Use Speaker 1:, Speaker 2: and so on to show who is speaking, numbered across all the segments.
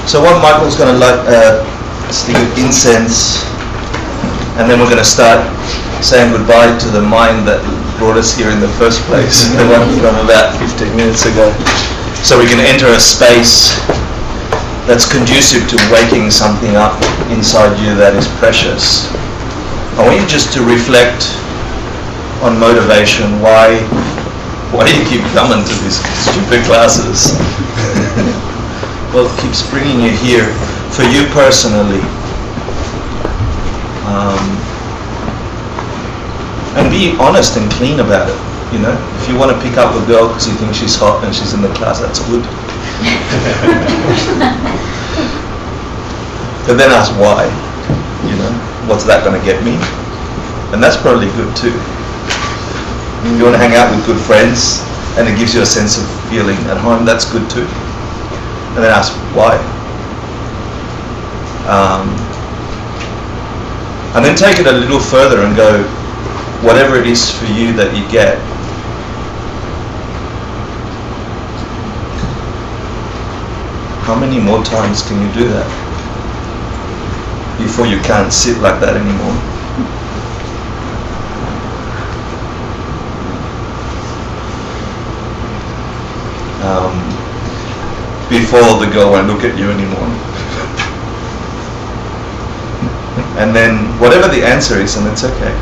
Speaker 1: So what Michael's going to light a stick of incense, and then we're going to start saying goodbye to the mind that brought us here in the first place, the one from about 15 minutes ago. So we can enter a space that's conducive to waking something up inside you that is precious. I want you just to reflect on motivation. Why do you keep coming to these stupid classes? Well, it keeps bringing you here for you personally. And be honest and clean about it, you know. If you want to pick up a girl because you think she's hot and she's in the class, that's good. But then ask why, you know. What's that going to get me? And that's probably good too. If you want to hang out with good friends and it gives you a sense of feeling at home, that's good too. And then ask why. And then take it a little further and go, whatever it is for you that you get, how many more times can you do that before you can't sit like that anymore? Before the girl won't look at you anymore. And then whatever the answer is, and it's okay.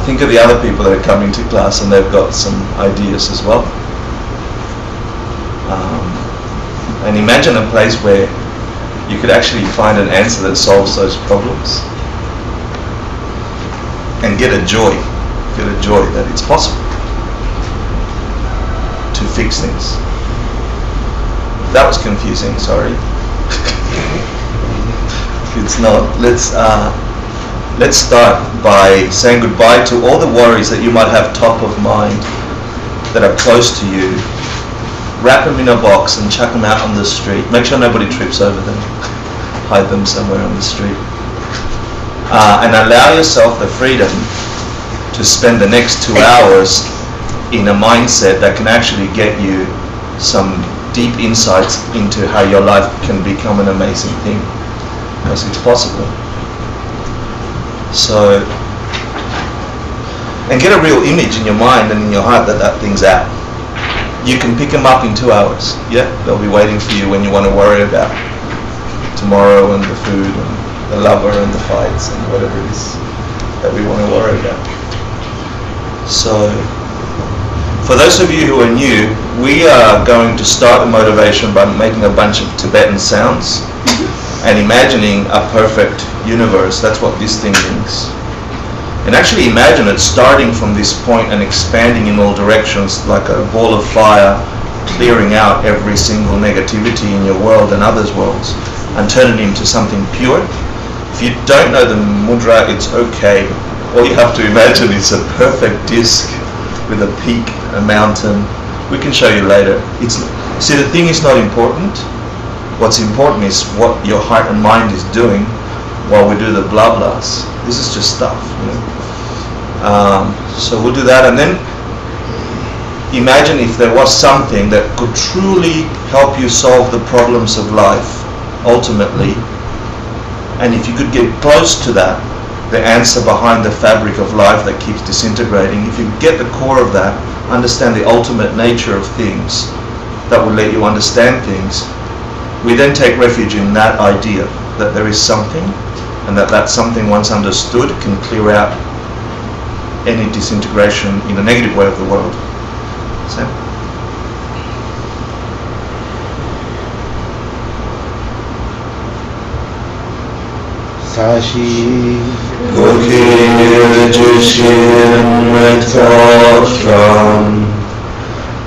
Speaker 1: Think of the other people that are coming to class and they've got some ideas as well. And imagine a place where you could actually find an answer that solves those problems. And get a joy that it's possible to fix things. That was confusing, sorry. It's not. Let's start by saying goodbye to all the worries that you might have top of mind that are close to you. Wrap them in a box and chuck them out on the street. Make sure nobody trips over them. Hide them somewhere on the street. And allow yourself the freedom to spend the next 2 hours in a mindset that can actually get you some deep insights into how your life can become an amazing thing. Because it's possible. So, and get a real image in your mind and in your heart that that thing's out. You can pick them up in 2 hours. Yeah, they'll be waiting for you when you want to worry about tomorrow and the food and the lover and the fights and whatever it is that we want to worry about. So, for those of you who are new, we are going to start the motivation by making a bunch of Tibetan sounds and imagining a perfect universe. That's what this thing means. And actually imagine it starting from this point and expanding in all directions like a ball of fire, clearing out every single negativity in your world and others' worlds and turn it into something pure. If you don't know the mudra, it's okay. All you have to imagine is a perfect disc with a peak, a mountain. We can show you later. See, the thing is not important. What's important is what your heart and mind is doing while we do the blah blahs. This is just stuff, you know. So we'll do that, and then imagine if there was something that could truly help you solve the problems of life, ultimately, and if you could get close to that, the answer behind the fabric of life that keeps disintegrating, if you get the core of that, understand the ultimate nature of things that will let you understand things, we then take refuge in that idea that there is something, and that something once understood can clear out any disintegration in a negative way of the world. Sam?
Speaker 2: Sashi
Speaker 1: Gokir Jushin Metotram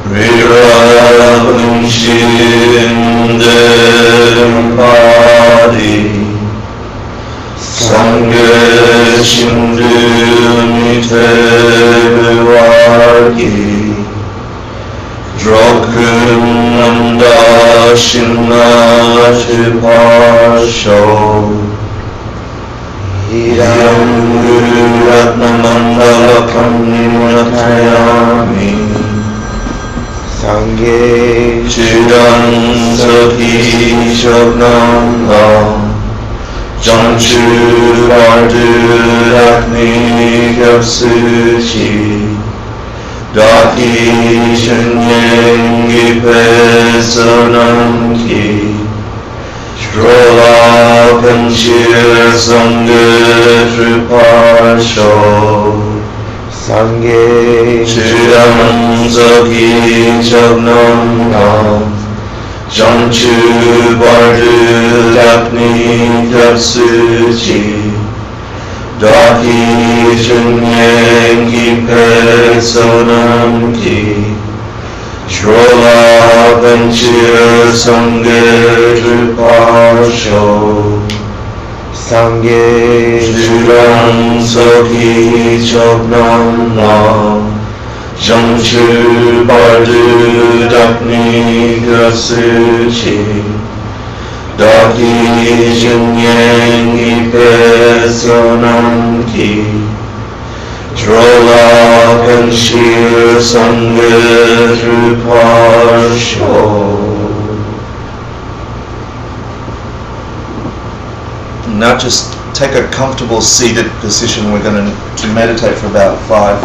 Speaker 1: Riravunshin Dempadi Sangha Shindu Mite Vivargi Drokun Nanda Shinati Parsho Idam Guru Ratnamandala Kamnimatayami
Speaker 2: Sanghe
Speaker 1: Chudang Soki Shognam Long Jongchu Bardu Dakni Gyapsuchi Daki Shunyeng Gipe Sonam Ki Shrola Kanchir Sangha Trupasho Sangye Chudam Soki Chognam Nam Jongchu Bardu Dakni Gyapsuchi Daki Shunyeng Gipe Sonam Ki Shrola Kanchir Sangha Trupasho Sangye Chudam Soki Chognam Nam Jongchu Bardu Dakni Gyapsuchi Daki Shunyeng Gipe Sonam Ki Shrola Kanchir Sangha Trupasho. Now just take a comfortable seated position. We're going to meditate for about 5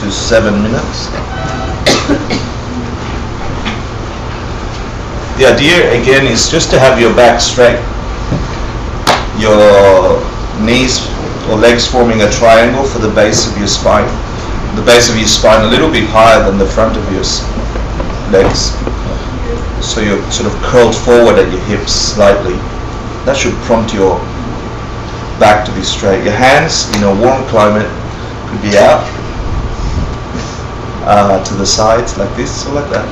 Speaker 1: to 7 minutes. The idea again is just to have your back straight, your knees or legs forming a triangle for the base of your spine. The base of your spine a little bit higher than the front of your legs. So you're sort of curled forward at your hips slightly. That should prompt your back to be straight. Your hands in a warm climate could be out to the sides like this or like that.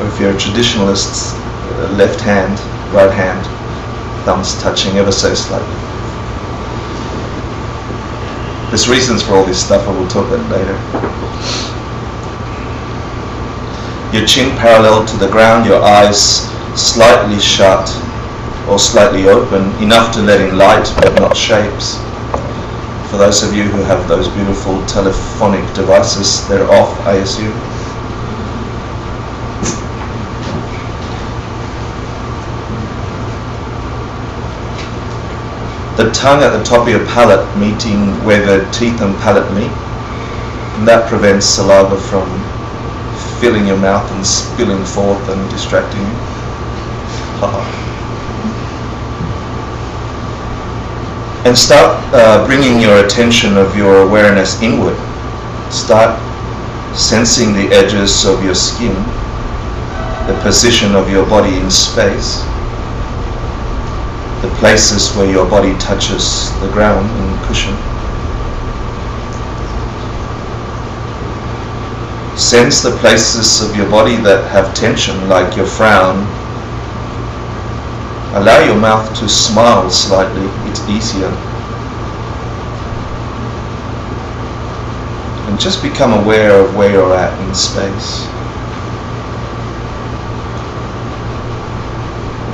Speaker 1: Or if you're a traditionalist, left hand, right hand, thumbs touching ever so slightly. There's reasons for all this stuff, I will talk about later. Your chin parallel to the ground, your eyes slightly shut or slightly open, enough to let in light but not shapes. For those of you who have those beautiful telephonic devices, they're off, I assume. The tongue at the top of your palate meeting where the teeth and palate meet, and that prevents saliva from filling your mouth and spilling forth and distracting you. And start bringing your attention of your awareness inward. Start sensing the edges of your skin, the position of your body in space, the places where your body touches the ground and cushion. Sense the places of your body that have tension, like your frown. Allow your mouth to smile slightly, it's easier. And just become aware of where you're at in space.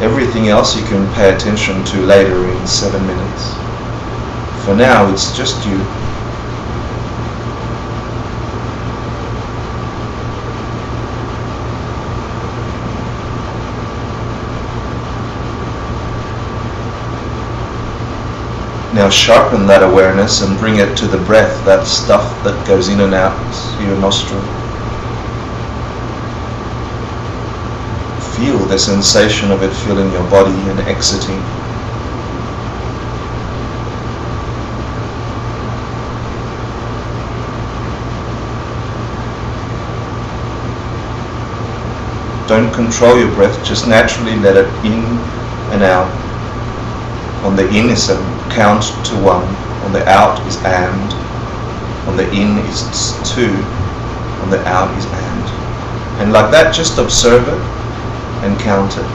Speaker 1: Everything else you can pay attention to later in 7 minutes. For now, it's just you. Now sharpen that awareness and bring it to the breath, that stuff that goes in and out your nostril. Feel the sensation of it filling your body and exiting. Don't control your breath, just naturally let it in and out. On the in is a count to 1, on the out is and, on the in is 2, on the out is and like that, just observe it and count it.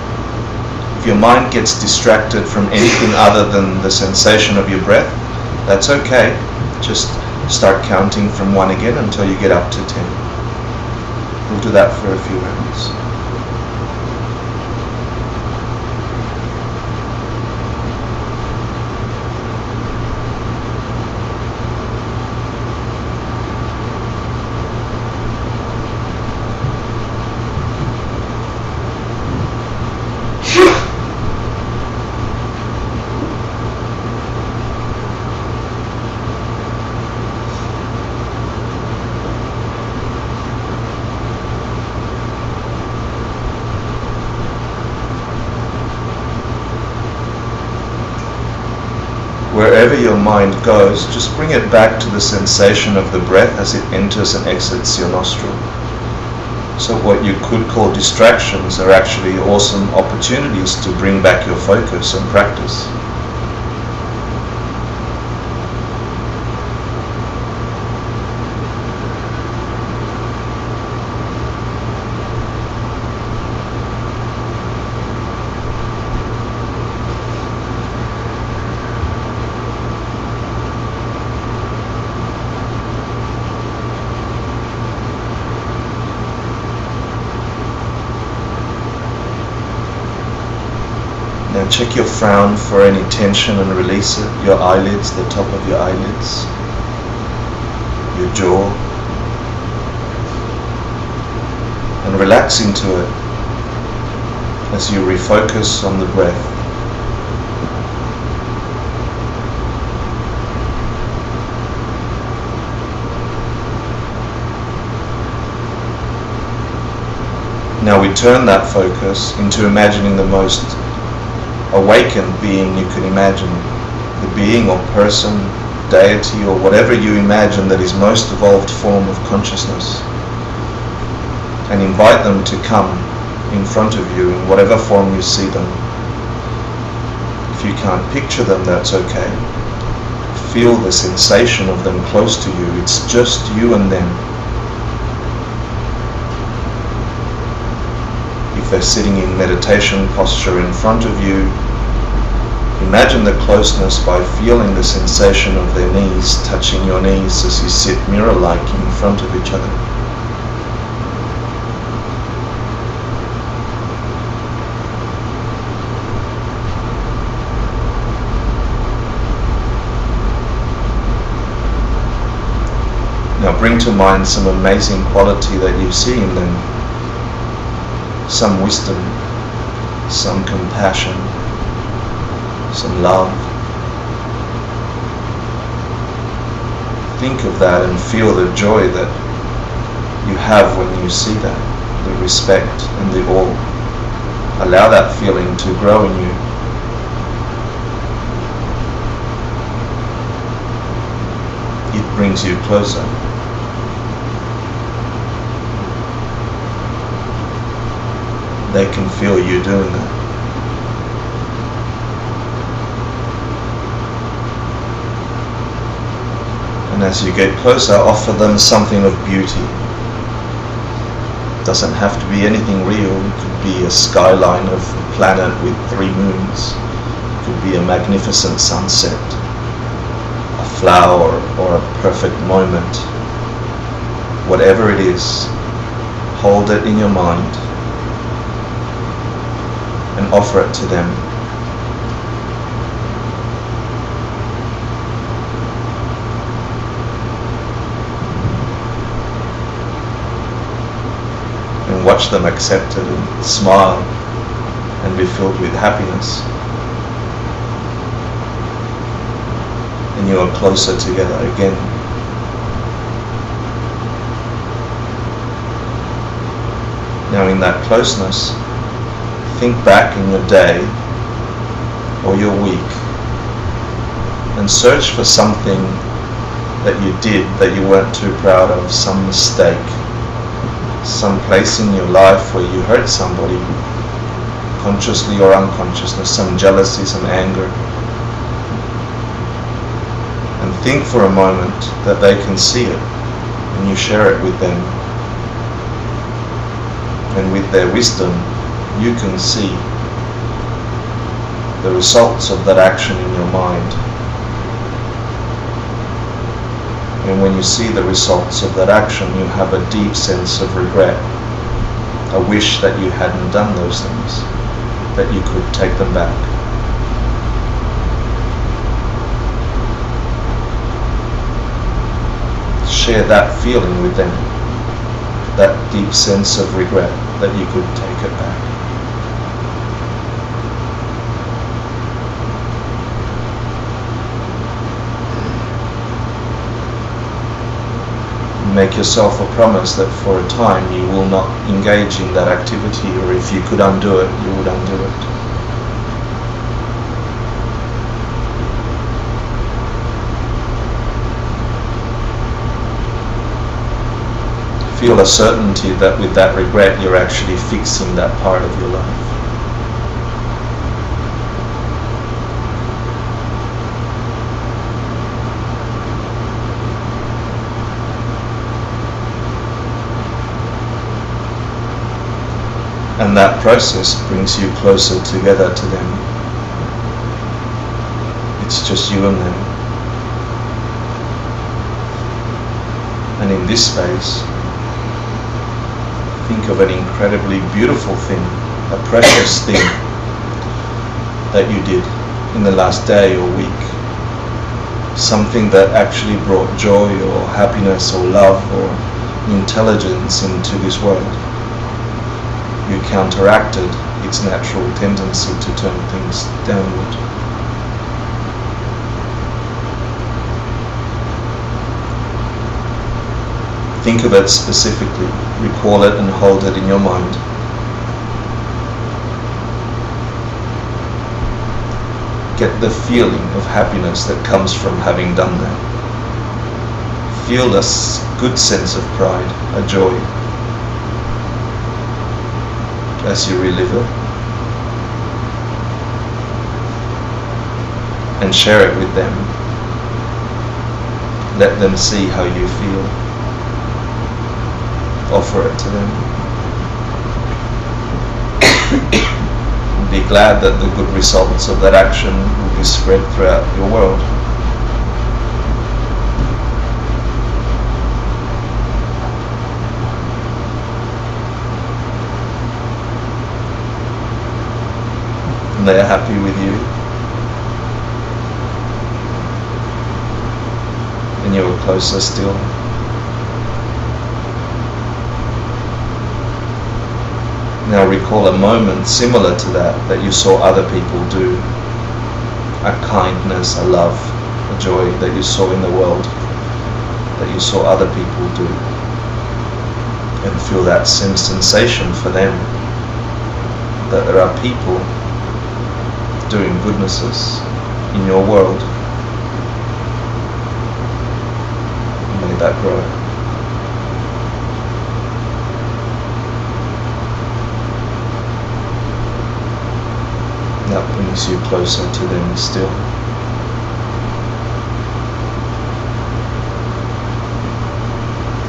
Speaker 1: If your mind gets distracted from anything other than the sensation of your breath, that's okay. Just start counting from 1 again until you get up to 10. We'll do that for a few rounds. wherever your mind goes, just bring it back to the sensation of the breath as it enters and exits your nostril. So what you could call distractions are actually awesome opportunities to bring back your focus and practice. Now check your frown for any tension and release it. Your eyelids, the top of your eyelids, your jaw. And relax into it as you refocus on the breath. Now we turn that focus into imagining the most awakened being you can imagine, the being or person, deity or whatever you imagine that is most evolved form of consciousness, and invite them to come in front of you in whatever form you see them. If you can't picture them, that's okay. Feel the sensation of them close to you. It's just you and them. If they're sitting in meditation posture in front of you, imagine the closeness by feeling the sensation of their knees touching your knees as you sit mirror-like in front of each other. Now bring to mind some amazing quality that you see in them. Some wisdom, some compassion, some love. Think of that and feel the joy that you have when you see that, the respect and the awe. Allow that feeling to grow in you. It brings you closer. They can feel you doing that. And as you get closer, offer them something of beauty. It doesn't have to be anything real. It could be a skyline of a planet with 3 moons. It could be a magnificent sunset, a flower, or a perfect moment. Whatever it is, hold it in your mind and offer it to them. And watch them accept it and smile and be filled with happiness. And you are closer together again. Now in that closeness, think back in your day or your week and search for something that you did that you weren't too proud of, some mistake, some place in your life where you hurt somebody, consciously or unconsciously, some jealousy, some anger. And think for a moment that they can see it and you share it with them. And with their wisdom, you can see the results of that action in your mind. And when you see the results of that action, you have a deep sense of regret, a wish that you hadn't done those things, that you could take them back. Share that feeling with them, that deep sense of regret that you could take it back. Make yourself a promise that for a time you will not engage in that activity, or if you could undo it, you would undo it. feel a certainty that with that regret you're actually fixing that part of your life. And that process brings you closer together to them. It's just you and them. And in this space, think of an incredibly beautiful thing, a precious thing that you did in the last day or week. Something that actually brought joy or happiness or love or intelligence into this world. You counteracted its natural tendency to turn things downward. Think of it specifically, recall it and hold it in your mind. Get the feeling of happiness that comes from having done that. Feel this good sense of pride, a joy, as you relive it. And share it with them. Let them see how you feel. Offer it to them. Be glad that the good results of that action will be spread throughout your world. And they are happy with you. And you are closer still. Now recall a moment similar to that you saw other people do. A kindness, a love, a joy that you saw in the world, that you saw other people do. And feel that same sensation for them, that there are people doing goodnesses in your world. May that grow. That brings you closer to them still.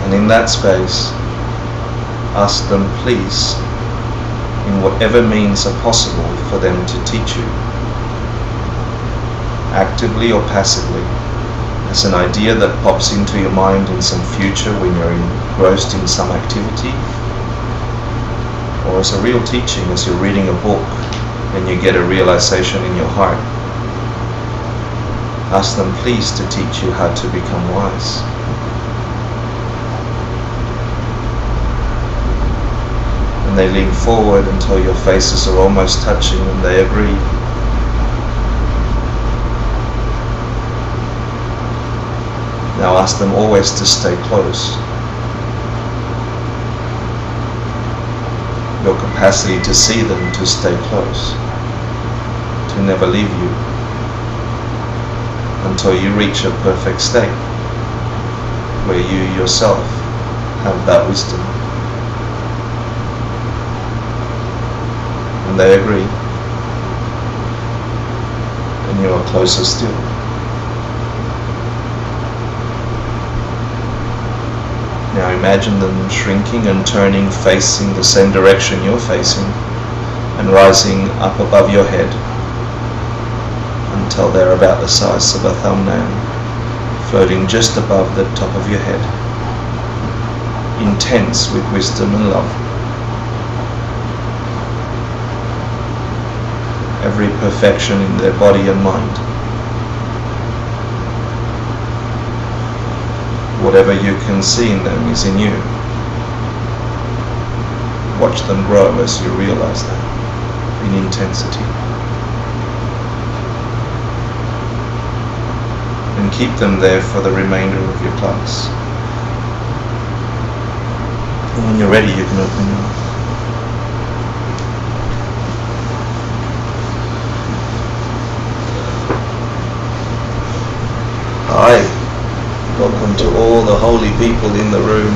Speaker 1: And in that space, ask them please, in whatever means are possible for them to teach you, actively or passively, as an idea that pops into your mind in some future when you're engrossed in some activity, or as a real teaching as you're reading a book and you get a realization in your heart. Ask them please to teach you how to become wise. And they lean forward until your faces are almost touching and they agree. Now ask them always to stay close. Your capacity to see them to stay close, to never leave you, until you reach a perfect state, where you yourself have that wisdom. And they agree, and you are closer still. Now imagine them shrinking and turning, facing the same direction you're facing, and rising up above your head until they're about the size of a thumbnail, floating just above the top of your head, intense with wisdom and love. Every perfection in their body and mind. Whatever you can see in them is in you. Watch them grow as you realize that, in intensity. And keep them there for the remainder of your class. And when you're ready, you can open your eyes. Hi. Welcome to all the holy people in the room.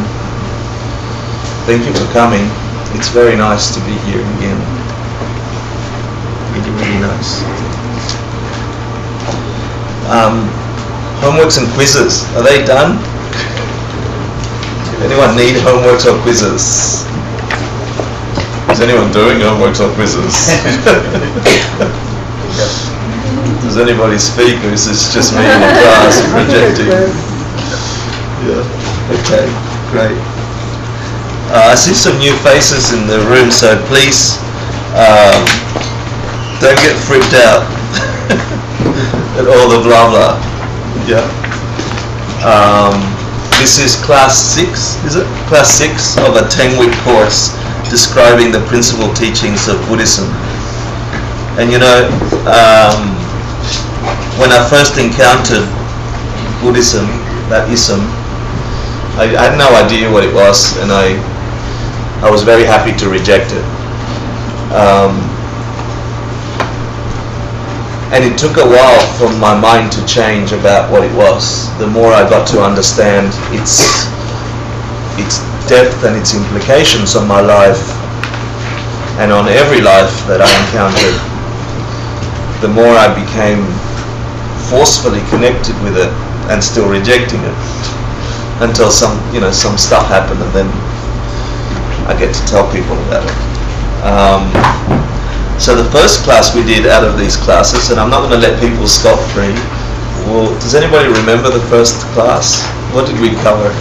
Speaker 1: Thank you for coming. It's very nice to be here again. Really, really nice. Homeworks and quizzes, are they done? Anyone need homeworks or quizzes? Is anyone doing homeworks or quizzes? Does anybody speak, or is this just me in the class projecting? Yeah, okay, great. I see some new faces in the room, so please don't get freaked out at all the blah blah. Yeah. This is class 6, is it? Class 6 of a 10-week course describing the principal teachings of Buddhism. And you know, when I first encountered Buddhism, that ism, I had no idea what it was, and I was very happy to reject it. And it took a while for my mind to change about what it was. The more I got to understand its depth and its implications on my life and on every life that I encountered, the more I became forcefully connected with it and still rejecting it, until some stuff happened, and then I get to tell people about it. So the first class we did out of these classes, and I'm not going to let people scot-free. Well, does anybody remember the first class? What did we cover?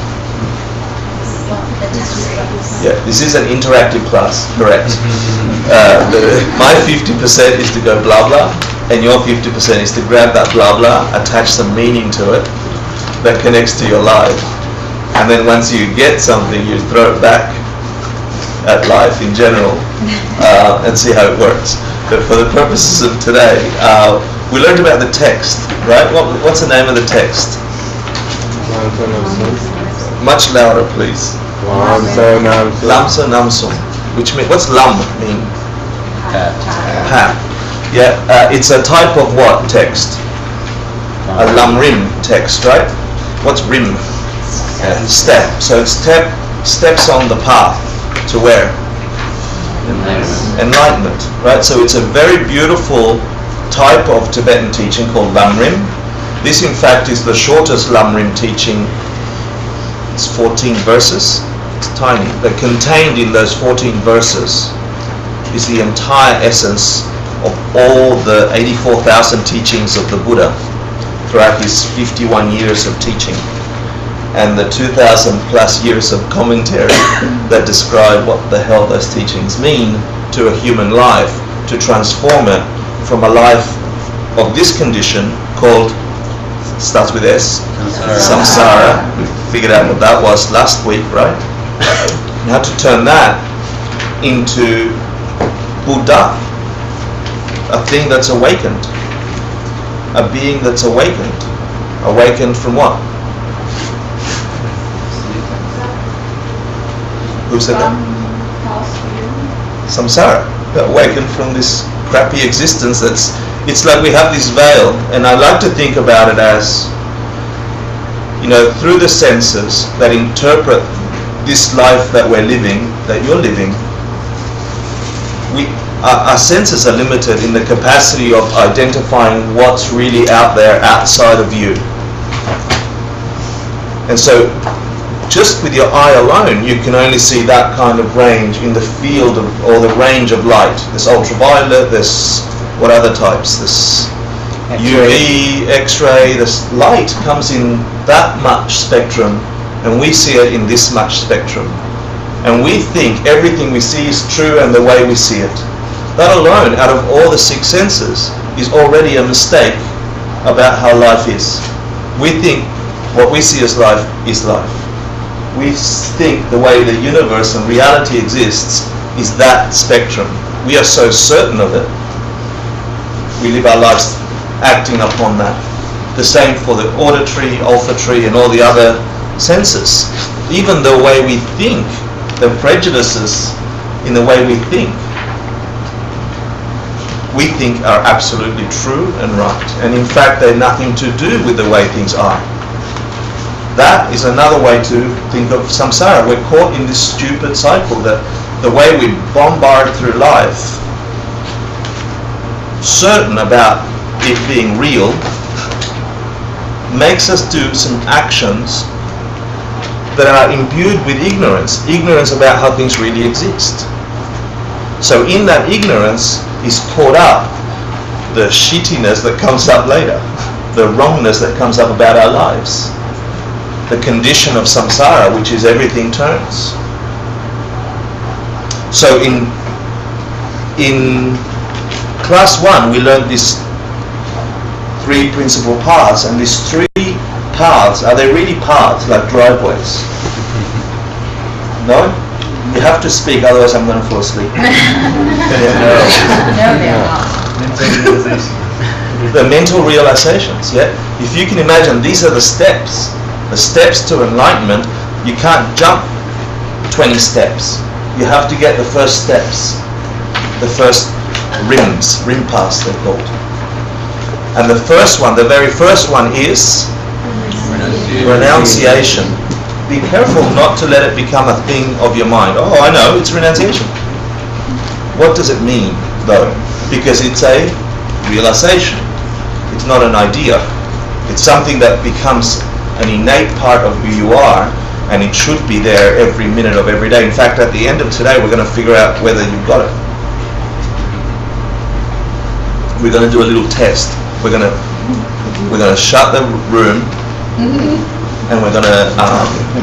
Speaker 1: Yeah, this is an interactive class, correct. My 50% is to go blah blah, and your 50% is to grab that blah blah, attach some meaning to it that connects to your life, and then once you get something, you throw it back at life in general, and see how it works. But for the purposes of today, we learned about the text, right? What's the name of the text? Much louder, please. Lamtso Namsum. Which means, what's lam mean? Hat. Yeah, it's a type of what text? A lam rim text, right? What's rim? Step. So it's steps on the path. To where? Enlightenment, right? So it's a very beautiful type of Tibetan teaching called Lamrim. This in fact is the shortest Lamrim teaching. It's 14 verses. It's tiny, but contained in those 14 verses is the entire essence of all the 84,000 teachings of the Buddha throughout his 51 years of teaching, and the 2,000 plus years of commentary that describe what the hell those teachings mean to a human life, to transform it from a life of this condition called, starts with S, samsara. We figured out what that was last week, right? And how to turn that into Buddha, a thing that's awakened, a being that's awakened. Awakened from what? Who said that? Samsara. Awakened from this crappy existence it's like we have this veil, and I like to think about it as, through the senses that interpret this life that we're living, that you're living, our senses are limited in the capacity of identifying what's really out there outside of you. And so just with your eye alone, you can only see that kind of range in the field or the range of light. There's ultraviolet, there's what other types? There's UV, X-ray, this light comes in that much spectrum, and we see it in this much spectrum. And we think everything we see is true and the way we see it. That alone, out of all the 6 senses, is already a mistake about how life is. We think what we see as life is life. We think the way the universe and reality exists is that spectrum. We are so certain of it. We live our lives acting upon that. The same for the auditory, olfactory, and all the other senses. Even the way we think, the prejudices in the way we think are absolutely true and right. And in fact, they're nothing to do with the way things are. That is another way to think of samsara. We're caught in this stupid cycle that the way we bombard through life, certain about it being real, makes us do some actions that are imbued with ignorance about how things really exist. So in that ignorance is caught up the shittiness that comes up later, the wrongness that comes up about our lives, the condition of samsara, which is everything turns. So in class 1 we learned these 3 principal paths, and these 3 paths, are they really paths like driveways? No? You have to speak, otherwise I'm going to fall asleep.
Speaker 2: No, they're not.
Speaker 1: The mental realizations, yeah? If you can imagine, these are the steps to enlightenment. You can't jump 20 steps. You have to get the first steps, the first rim paths they're called. And the first one, the very first one is renunciation. Be careful not to let it become a thing of your mind. Oh, I know, it's renunciation. What does it mean, though? Because it's a realization. It's not an idea. It's something that becomes an innate part of who you are, and it should be there every minute of every day. In fact, at the end of today, we're going to figure out whether you've got it. We're going to do a little test. We're going to shut the room, and we're going to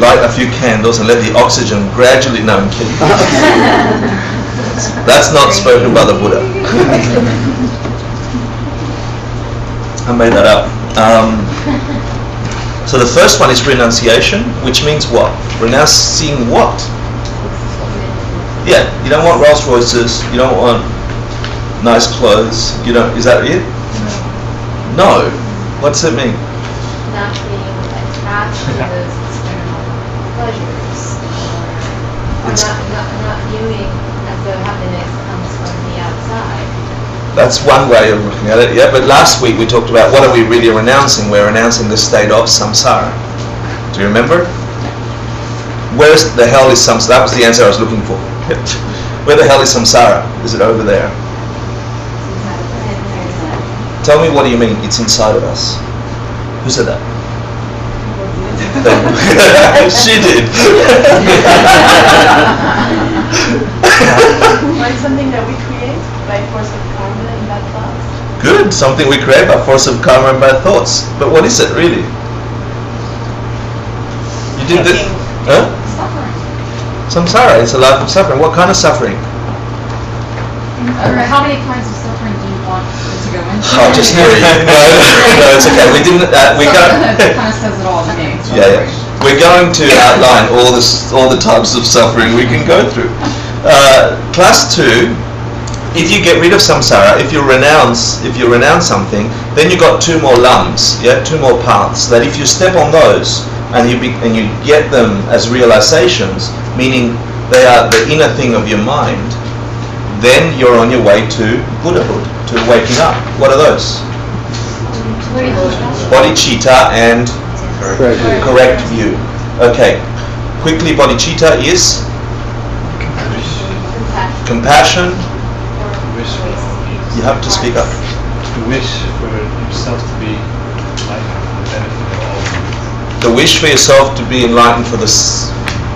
Speaker 1: light a few candles and let the oxygen gradually. No, I'm kidding. That's not spoken by the Buddha. I made that up. So the first one is renunciation, which means what? Renouncing what? Yeah, you don't want Rolls Royces, you don't want nice clothes, you don't, is that it? No. What does it mean?
Speaker 2: Not being attached to those external pleasures, or not viewing as though happiness comes from the outside.
Speaker 1: That's one way of looking at it, yeah. But last week we talked about what are we really renouncing? We're renouncing the state of samsara. Do you remember? Where the hell is samsara? That was the answer I was looking for. Where the hell is samsara? Is it over there? Tell me, what do you mean? It's inside of us. Who said that? She did.
Speaker 3: Like something that we create by force of karma and bad thoughts.
Speaker 1: Good. Something we create by force of karma and bad thoughts. But what is it really? You did this. Huh?
Speaker 2: Suffering.
Speaker 1: Samsara is a life of suffering. What kind of suffering?
Speaker 2: How many kinds of suffering do you want to go into?
Speaker 1: Oh, just no, it's okay. We didn't. We got.
Speaker 2: It kind of says it all to me.
Speaker 1: Yeah. We're going to outline all the types of suffering we can go through. Class 2. If you get rid of samsara, if you renounce something, then you got 2 more lams, yeah, 2 more paths. That if you step on those and you get them as realizations, meaning they are the inner thing of your mind, then you're on your way to Buddhahood, to waking up. What are those? Bodhicitta and correct view. Okay. Quickly, bodhicitta is compassion. You have to speak up.
Speaker 4: The wish for yourself to be enlightened for the benefit of all beings.
Speaker 1: The wish for yourself to be enlightened for the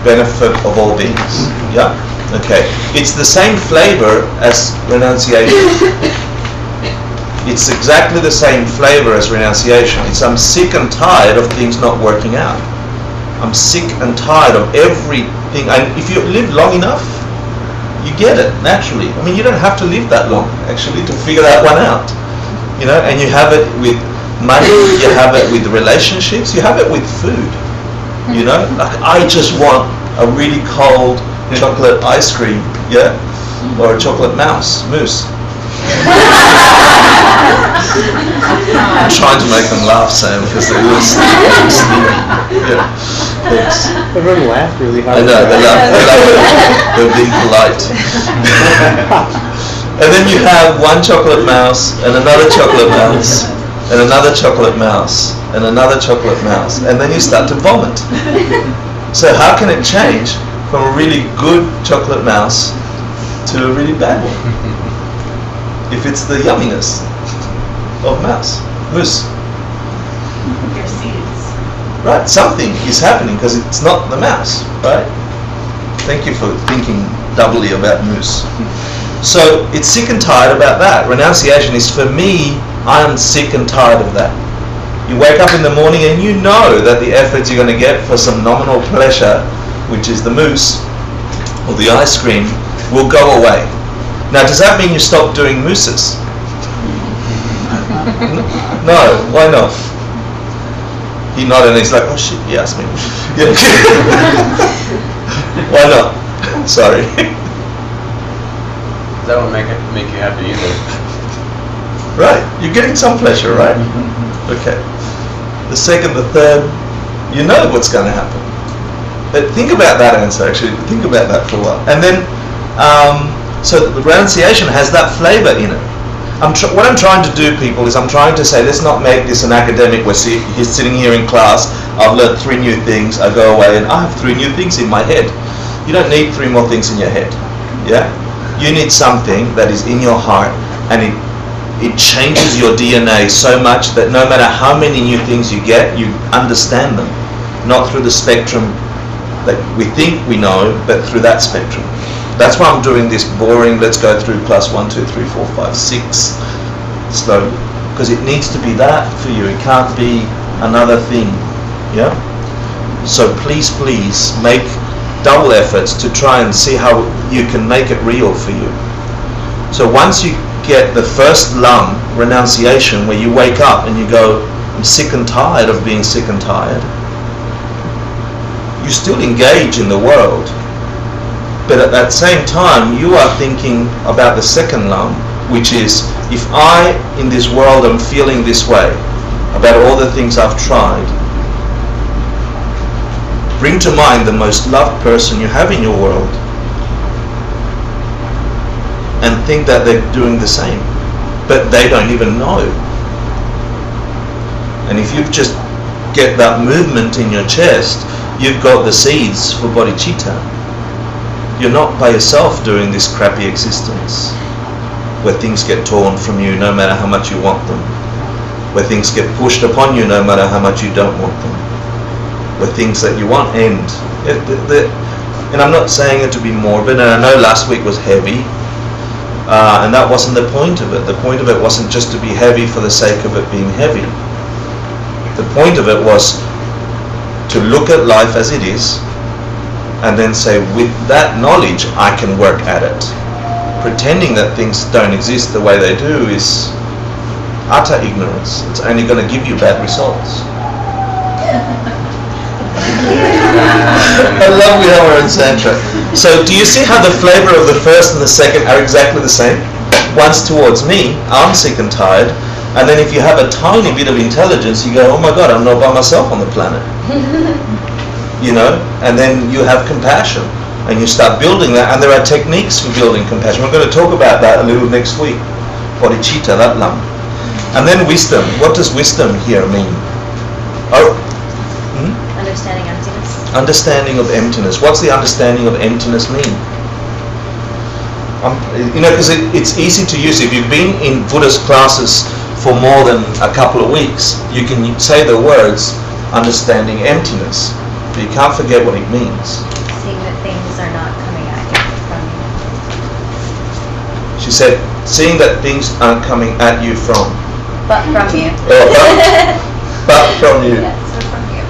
Speaker 1: benefit of all beings. Yeah? Okay. It's the same flavor as renunciation. It's exactly the same flavor as renunciation. It's I'm sick and tired of things not working out. I'm sick and tired of everything. And if you live long enough, you get it naturally. I mean, you don't have to live that long actually to figure that one out. You know, and you have it with money, you have it with relationships, you have it with food. You know, like I just want a really cold chocolate ice cream, yeah, or a chocolate moose. I'm trying to make them laugh, Sam, because they're really sleepy. Yeah. Thanks.
Speaker 5: Everyone laughed really hard.
Speaker 1: I know, they laugh. They're being polite. And then you have one chocolate mouse and another chocolate mouse. and another chocolate mouse, and another chocolate mouse, and then you start to vomit. So how can it change from a really good chocolate mouse to a really bad one? If it's the yumminess of mousse.
Speaker 3: Your seeds.
Speaker 1: Right, something is happening because it's not the mouse, right? Thank you for thinking doubly about mousse. So it's sick and tired about that. Renunciation is, for me, I am sick and tired of that. You wake up in the morning and you know that the efforts you're going to get for some nominal pleasure, which is the mousse or the ice cream, will go away. Now, does that mean you stop doing mousses? No, why not? He nodded and he's like, oh shit, he asked me. Yeah. Why not? Sorry.
Speaker 5: That won't make you happy either.
Speaker 1: Right, you're getting some pleasure, right? Okay. The second, the third, you know what's going to happen. But think about that answer, actually. Think about that for a while. And then, so the renunciation has that flavor in it. What I'm trying to do, people, is I'm trying to say, let's not make this an academic where he's sitting here in class, I've learned 3 new things, I go away and I have 3 new things in my head. You don't need 3 more things in your head. Yeah? You need something that is in your heart, and it changes your DNA so much that no matter how many new things you get, you understand them. Not through the spectrum that we think we know, but through that spectrum. That's why I'm doing this boring, let's go through class 1, 2, 3, 4, 5, 6 slowly. Because it needs to be that for you. It can't be another thing. Yeah? So please, please make double efforts to try and see how you can make it real for you. So once you get the first lung, renunciation, where you wake up and you go, I'm sick and tired of being sick and tired, you still engage in the world, but at that same time you are thinking about the second lung, which is, if I in this world am feeling this way about all the things I've tried, bring to mind the most loved person you have in your world and think that they're doing the same, but they don't even know. And if you just get that movement in your chest, you've got the seeds for bodhicitta. You're not by yourself doing this crappy existence where things get torn from you no matter how much you want them, where things get pushed upon you no matter how much you don't want them, where things that you want end. And I'm not saying it to be morbid, and I know last week was heavy, and that wasn't the point of it. The point of it wasn't just to be heavy for the sake of it being heavy. The point of it was to look at life as it is, and then say, with that knowledge, I can work at it. Pretending that things don't exist the way they do is utter ignorance. It's only going to give you bad results. I love we have our own Santra. So do you see how the flavor of the first and the second are exactly the same? One's towards me, I'm sick and tired, and then if you have a tiny bit of intelligence, you go, oh my God, I'm not by myself on the planet. You know, and then you have compassion, and you start building that, and there are techniques for building compassion. We're going to talk about that a little next week. Bodhicitta, that lung. And then wisdom. What does wisdom here mean? Oh,
Speaker 2: Understanding emptiness.
Speaker 1: understanding of emptiness. What's the understanding of emptiness mean? You know, because it's easy to use. If you've been in Buddhist classes for more than a couple of weeks, you can say the words understanding emptiness, but you can't forget what it means.
Speaker 2: Seeing that things are not coming at you from you.
Speaker 1: She said, seeing that things aren't coming at you from.
Speaker 2: But from you.
Speaker 1: But from you.
Speaker 2: Yes, so from you.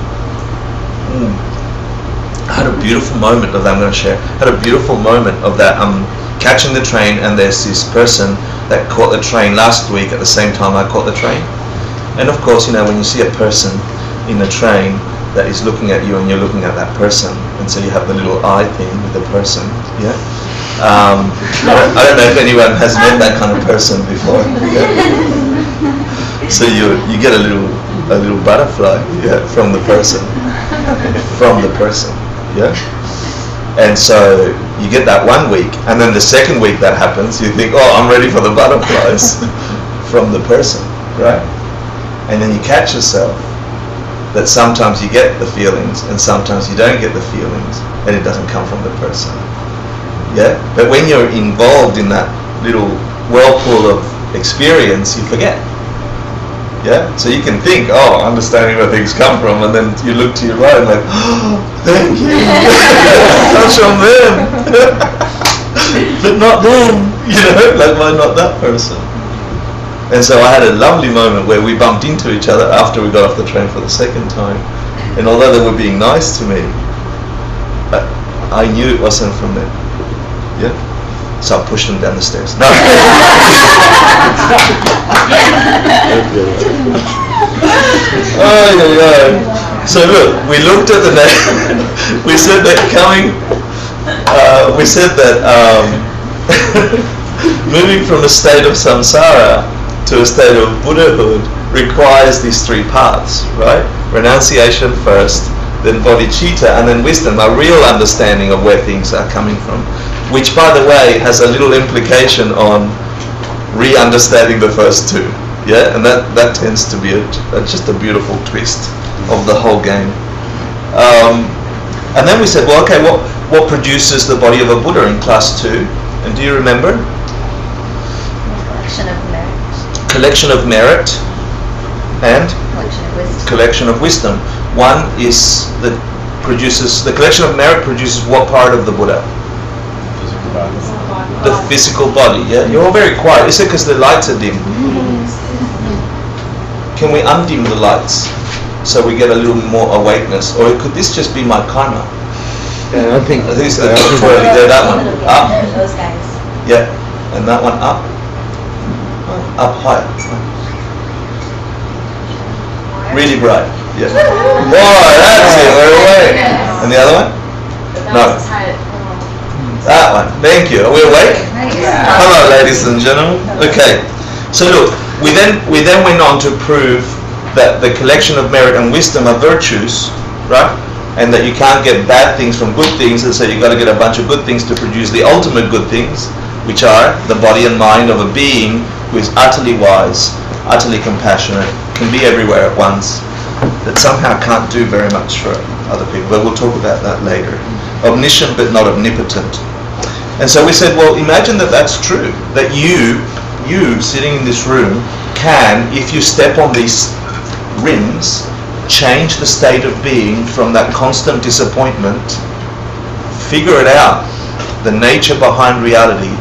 Speaker 1: I had a beautiful moment of that. I'm going to share. I had a beautiful moment of that. I'm catching the train, and there's this person that caught the train last week at the same time I caught the train. And of course, you know, when you see a person in the train that is looking at you and you're looking at that person, and so you have the little eye thing with the person, yeah? I don't know if anyone has met that kind of person before. Yeah? So you get a little butterfly, yeah, from the person. From the person, yeah? And so you get that 1 week, and then the second week that happens, you think, oh, I'm ready for the butterflies from the person, right? And then you catch yourself that sometimes you get the feelings and sometimes you don't get the feelings, and it doesn't come from the person. Yeah? But when you're involved in that little whirlpool of experience, you forget. Yeah? So you can think, oh, understanding where things come from, and then you look to your right and like, oh, thank you. Comes from them. But not them. You know, like, why not that person? And so I had a lovely moment where we bumped into each other after we got off the train for the second time. And although they were being nice to me, I knew it wasn't from them. Yeah? So I pushed them down the stairs. No. So look, we looked at the name. We said that moving from a state of samsara to a state of Buddhahood requires these three paths, right? Renunciation first, then bodhicitta, and then wisdom, a real understanding of where things are coming from, which, by the way, has a little implication on re-understanding the first two, yeah? And that tends to be just a beautiful twist of the whole game. And then we said, well, okay, what produces the body of a Buddha in class 2? And do you remember? Collection of merit and collection of wisdom. One is the collection of merit produces what part of the Buddha?
Speaker 4: Physical body.
Speaker 1: The physical body. Yeah, you're all very quiet. Is it because the lights are dim? Can we undim the lights so we get a little more awakeness, or could this just be my karma?
Speaker 6: Yeah, I think
Speaker 1: Who's the twirly there? That one up.
Speaker 2: Those guys.
Speaker 1: Yeah, and that one up. Up high. Really bright. Yeah. Boy, that's it. We're awake. And the other one? No. That one. Thank you. Are we awake? Hello, ladies and gentlemen. Okay. So look, we then went on to prove that the collection of merit and wisdom are virtues, right? And that you can't get bad things from good things, and so you've got to get a bunch of good things to produce the ultimate good things, which are the body and mind of a being who is utterly wise, utterly compassionate, can be everywhere at once, that somehow can't do very much for other people. But we'll talk about that later. Omniscient but not omnipotent. And so we said, well, imagine that that's true, that you sitting in this room can, if you step on these rims, change the state of being from that constant disappointment, figure it out, the nature behind reality,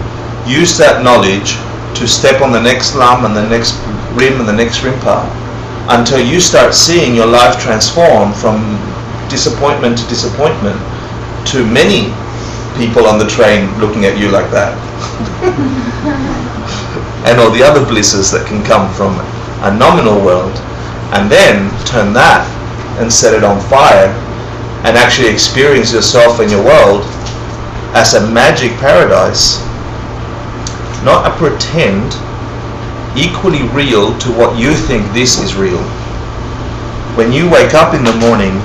Speaker 1: use that knowledge to step on the next lum and the next rim and the next rimpa until you start seeing your life transform from disappointment to disappointment to many people on the train looking at you like that. And all the other blisses that can come from a nominal world, and then turn that and set it on fire and actually experience yourself and your world as a magic paradise, not a pretend, equally real to what you think this is real. When you wake up in the morning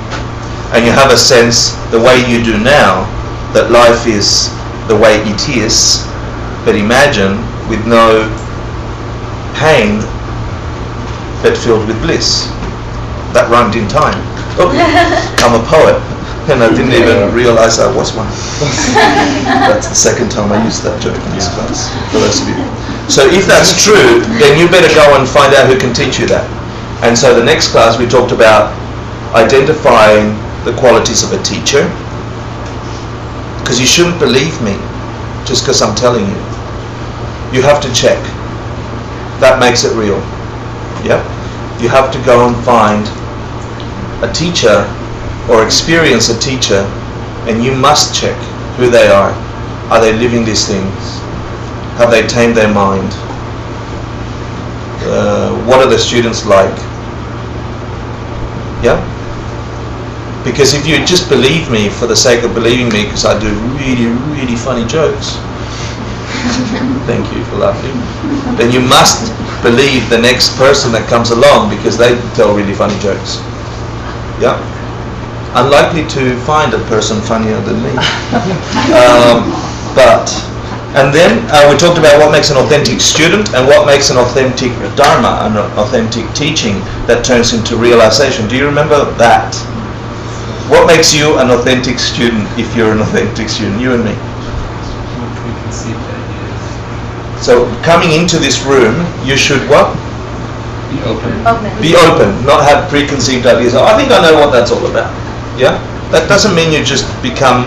Speaker 1: and you have a sense, the way you do now, that life is the way it is, but imagine with no pain but filled with bliss. That rhymed in time. Oh, I'm a poet, and I didn't even realize I was one. That's the second time I used that joke in this class, for those of you. So if that's true, then you better go and find out who can teach you that. And so the next class we talked about identifying the qualities of a teacher, because you shouldn't believe me just because I'm telling you. You have to check. That makes it real. Yep. You have to go and find a teacher or experience a teacher, and you must check who they are. Are they living these things? Have they tamed their mind? What are the students like? Yeah? Because if you just believe me for the sake of believing me because I do really, really funny jokes, thank you for laughing, then you must believe the next person that comes along because they tell really funny jokes. Yeah? Unlikely to find a person funnier than me. But And then we talked about what makes an authentic student and what makes an authentic dharma, an authentic teaching that turns into realization. Do you remember that? What makes you an authentic student if you're an authentic student? You and me.
Speaker 4: Preconceived ideas.
Speaker 1: So coming into this room, you should what?
Speaker 5: Be open.
Speaker 1: Be open, not have preconceived ideas. Oh, I think I know what that's all about. Yeah? That doesn't mean you just become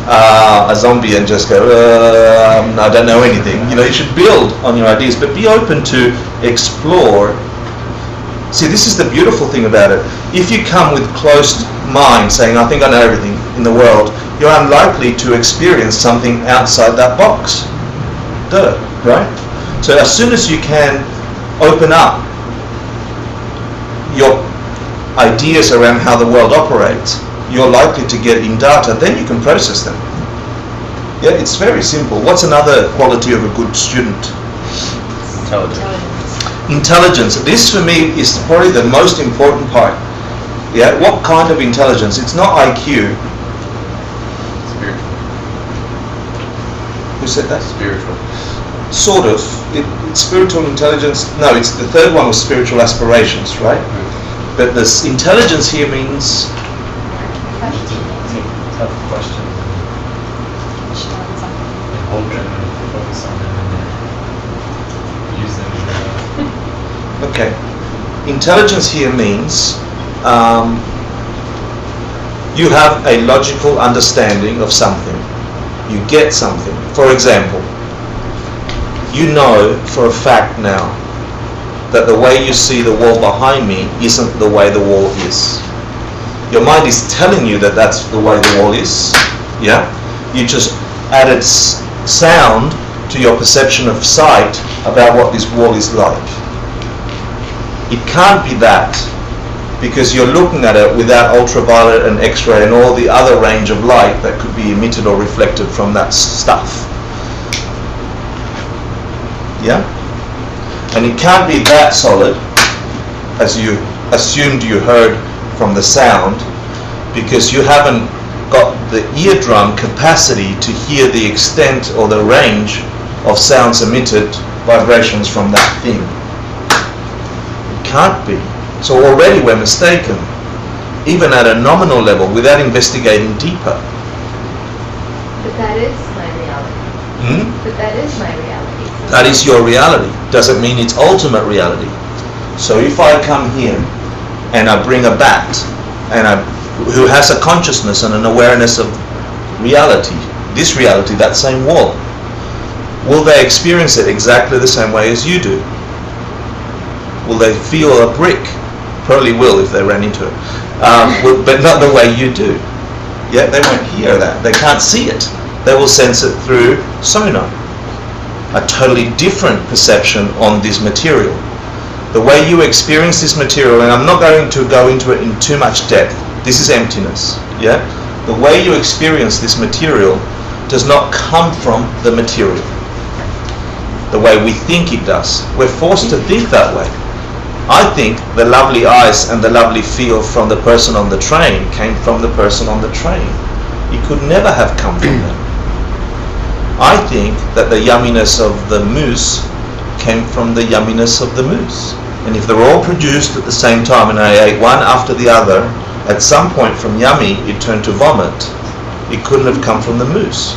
Speaker 1: a zombie and just go, I don't know anything. You know, you should build on your ideas, but be open to explore. See, this is the beautiful thing about it. If you come with closed mind saying, I think I know everything in the world, you're unlikely to experience something outside that box. Duh, right? So as soon as you can open up your ideas around how the world operates, you're likely to get in data, then you can process them. Yeah, it's very simple. What's another quality of a good student? Intelligence. This for me is probably the most important part. Yeah, what kind of intelligence? It's not IQ.
Speaker 5: Spiritual.
Speaker 1: Who said that?
Speaker 5: Spiritual.
Speaker 1: Sort of. It's spiritual intelligence. No, it's the third one was spiritual aspirations, right? But this intelligence here means
Speaker 4: Tough question. And hold them and focus on them and use them.
Speaker 1: okay. Intelligence here means you have a logical understanding of something. You get something. For example, you know for a fact now that the way you see the wall behind me isn't the way the wall is. Your mind is telling you that that's the way the wall is. Yeah? You just added sound to your perception of sight about what this wall is like. It can't be that, because you're looking at it without ultraviolet and X-ray and all the other range of light that could be emitted or reflected from that stuff. Yeah? And it can't be that solid as you assumed you heard from the sound, because you haven't got the eardrum capacity to hear the extent or the range of sounds emitted, vibrations from that thing. It can't be. So already we're mistaken, even at a nominal level, without investigating deeper.
Speaker 2: But that is my reality. But that is my reality.
Speaker 1: That is your reality. Doesn't mean it's ultimate reality. So if I come here and I bring a bat who has a consciousness and an awareness of reality, this reality, that same wall, will they experience it exactly the same way as you do? Will they feel a brick? Probably will if they ran into it, but not the way you do. Yeah, they won't hear that. They can't see it. They will sense it through sonar. A totally different perception on this material. The way you experience this material, and I'm not going to go into it in too much depth, this is emptiness, yeah? The way you experience this material does not come from the material the way we think it does. We're forced to think that way. I think the lovely eyes and the lovely feel from the person on the train came from the person on the train. It could never have come from them. I think that the yumminess of the moose came from the yumminess of the moose. And if they were all produced at the same time and I ate one after the other, at some point from yummy it turned to vomit. It couldn't have come from the moose.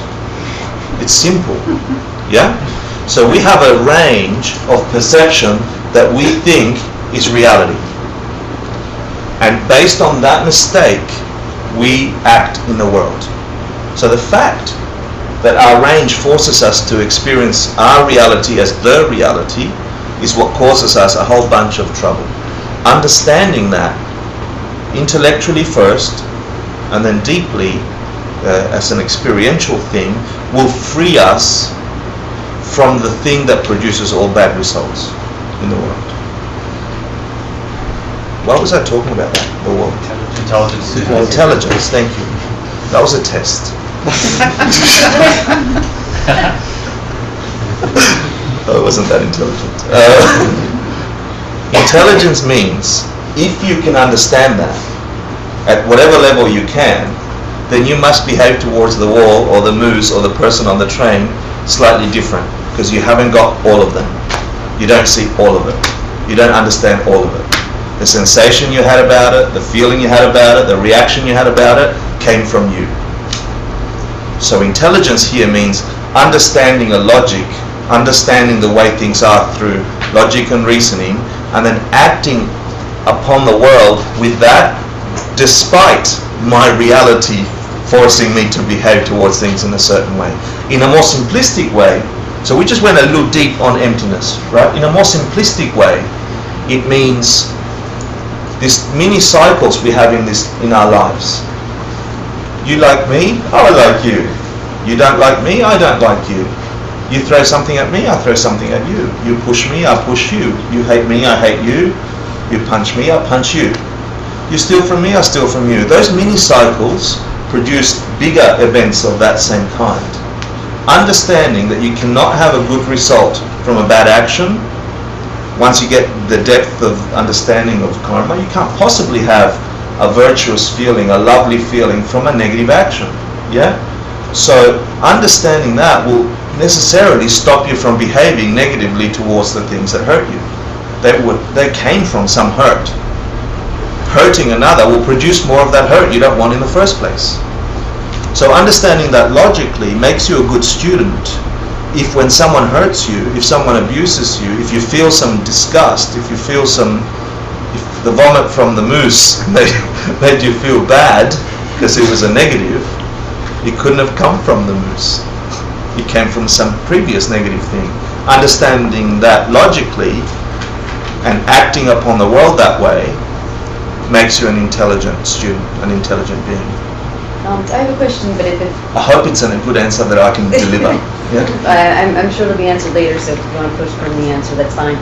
Speaker 1: It's simple. Yeah? So we have a range of perception that we think is reality. And based on that mistake, we act in the world. So the fact that our range forces us to experience our reality as the reality is what causes us a whole bunch of trouble. Understanding that intellectually first and then deeply as an experiential thing will free us from the thing that produces all bad results in the world. What was I talking about? The world.
Speaker 5: Intelligence.
Speaker 1: Intelligence, thank you. That was a test. I wasn't that intelligent. Intelligence means if you can understand that at whatever level you can, then you must behave towards the wall or the moose or the person on the train slightly different because you haven't got all of them. You don't see all of it. You don't understand all of it. The sensation you had about it, the feeling you had about it, the reaction you had about it came from you. So intelligence here means understanding a logic, understanding the way things are through logic and reasoning, and then acting upon the world with that, despite my reality forcing me to behave towards things in a certain way. In a more simplistic way, so we just went a little deep on emptiness, right? In a more simplistic way, it means these mini cycles we have in our lives. You like me, I like you. You don't like me, I don't like you. You throw something at me, I throw something at you. You push me, I push you. You hate me, I hate you. You punch me, I punch you. You steal from me, I steal from you. Those mini cycles produce bigger events of that same kind. Understanding that you cannot have a good result from a bad action. Once you get the depth of understanding of karma, you can't possibly have a virtuous feeling, a lovely feeling from a negative action. Yeah? So understanding that will necessarily stop you from behaving negatively towards the things that hurt you. They came from some hurt. Hurting another will produce more of that hurt you don't want in the first place. So understanding that logically makes you a good student. If when someone hurts you, if someone abuses you, if you feel some disgust, if the vomit from the moose made you feel bad because it was a negative, it couldn't have come from the moose. It came from some previous negative thing. Understanding that logically and acting upon the world that way makes you an intelligent student, an intelligent being.
Speaker 7: I have a question, but
Speaker 1: I hope it's a good answer that I can deliver. Yeah?
Speaker 7: I'm sure it'll be answered later, so if you want to postpone the answer, that's fine.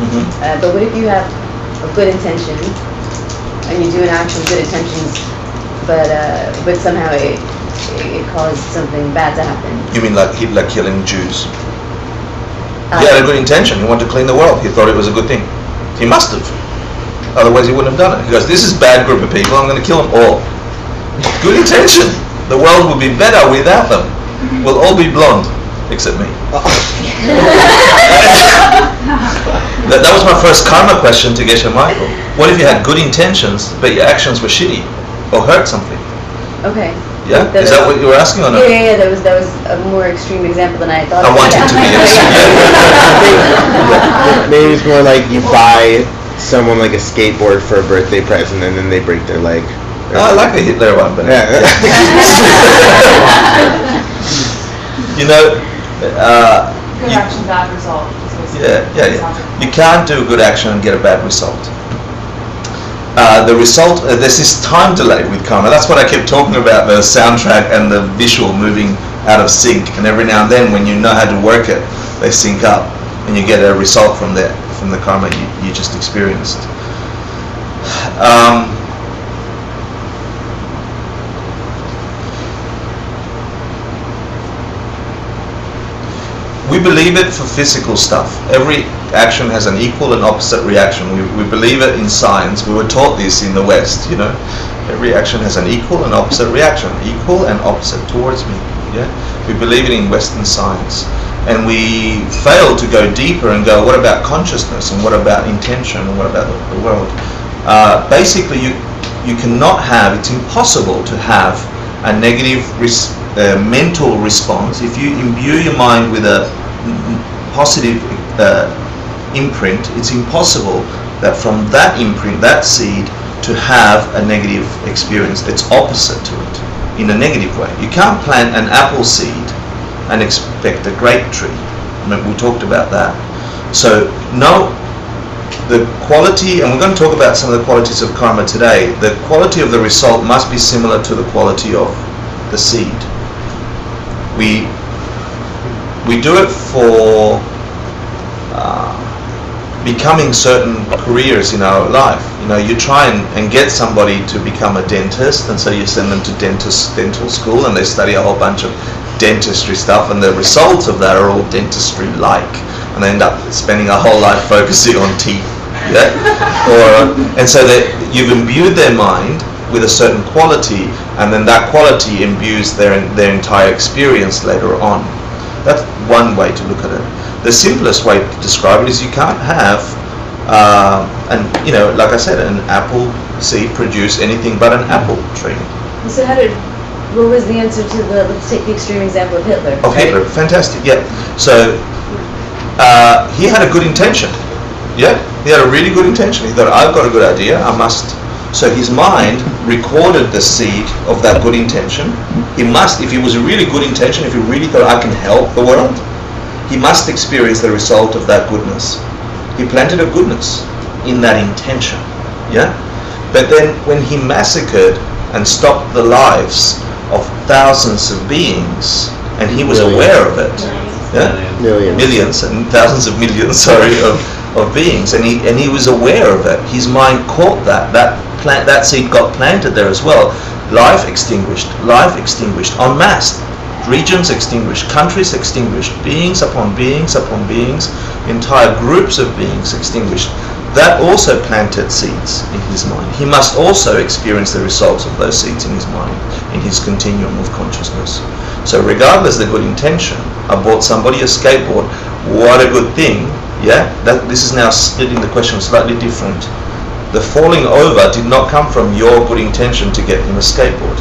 Speaker 7: But what if you have a good intention, and you do an action with good intentions, but somehow it caused something bad to happen?
Speaker 1: You mean like Hitler killing Jews? He had a good intention. He wanted to clean the world. He thought it was a good thing. He must have. Otherwise he wouldn't have done it. He goes, this is a bad group of people. I'm going to kill them all. Good intention. The world would be better without them. We'll all be blonde, except me. That was my first karma question to Geshe Michael. What if you had good intentions, but your actions were shitty or hurt something?
Speaker 7: Okay.
Speaker 1: Yeah? Is that what you were asking or not?
Speaker 7: Yeah. That was a more extreme example than I thought.
Speaker 1: I wanted to be.
Speaker 6: Maybe it's more like you buy someone like a skateboard for a birthday present and then they break their leg.
Speaker 1: I like the Hitler one, but you know,
Speaker 3: Good action, bad result.
Speaker 1: yeah. You can't do a good action and get a bad result. The result, there's this time delay with karma. That's what I kept talking about, the soundtrack and the visual moving out of sync. And every now and then, when you know how to work it, they sync up, and you get a result from the karma you just experienced. We believe it for physical stuff. Every action has an equal and opposite reaction. We believe it in science. We were taught this in the West, you know. Every action has an equal and opposite reaction. Equal and opposite towards me. Yeah? We believe it in Western science. And we fail to go deeper and go, what about consciousness? And what about intention? And what about the world? Basically, you cannot have, it's impossible to have a negative mental response. If you imbue your mind with a positive imprint, it's impossible that from that imprint, that seed, to have a negative experience. It's opposite to it in a negative way. You can't plant an apple seed and expect a grape tree. I mean, we talked about that. So no, the quality, and we're going to talk about some of the qualities of karma today, the quality of the result must be similar to the quality of the seed. We do it for becoming certain careers in our life. You know, you try and get somebody to become a dentist, and so you send them to dental school, and they study a whole bunch of dentistry stuff, and the results of that are all dentistry-like, and they end up spending a whole life focusing on teeth. Yeah? And so that you've imbued their mind with a certain quality, and then that quality imbues their entire experience later on. That's one way to look at it. The simplest way to describe it is you can't have, and you know, like I said, an apple seed produce anything but an apple tree.
Speaker 7: So what was the answer to let's take the extreme example of Hitler.
Speaker 1: Of
Speaker 7: right?
Speaker 1: Hitler, fantastic, yeah. So he had a good intention, yeah. He had a really good intention. He thought, I've got a good idea, I must. So his mind recorded the seed of that good intention. He must, if it was a really good intention, if he really thought I can help the world, he must experience the result of that goodness. He planted a goodness in that intention, yeah? But then when he massacred and stopped the lives of thousands of beings, and he was aware of it, yeah? Millions and thousands of millions, sorry, of beings, and he was aware of it. His mind caught that seed got planted there as well. Life extinguished, en masse. Regions extinguished, countries extinguished, beings upon beings upon beings, entire groups of beings extinguished. That also planted seeds in his mind. He must also experience the results of those seeds in his mind, in his continuum of consciousness. So regardless of the good intention, I bought somebody a skateboard, what a good thing, yeah? This is now splitting the question slightly different. The falling over did not come from your good intention to get him a skateboard,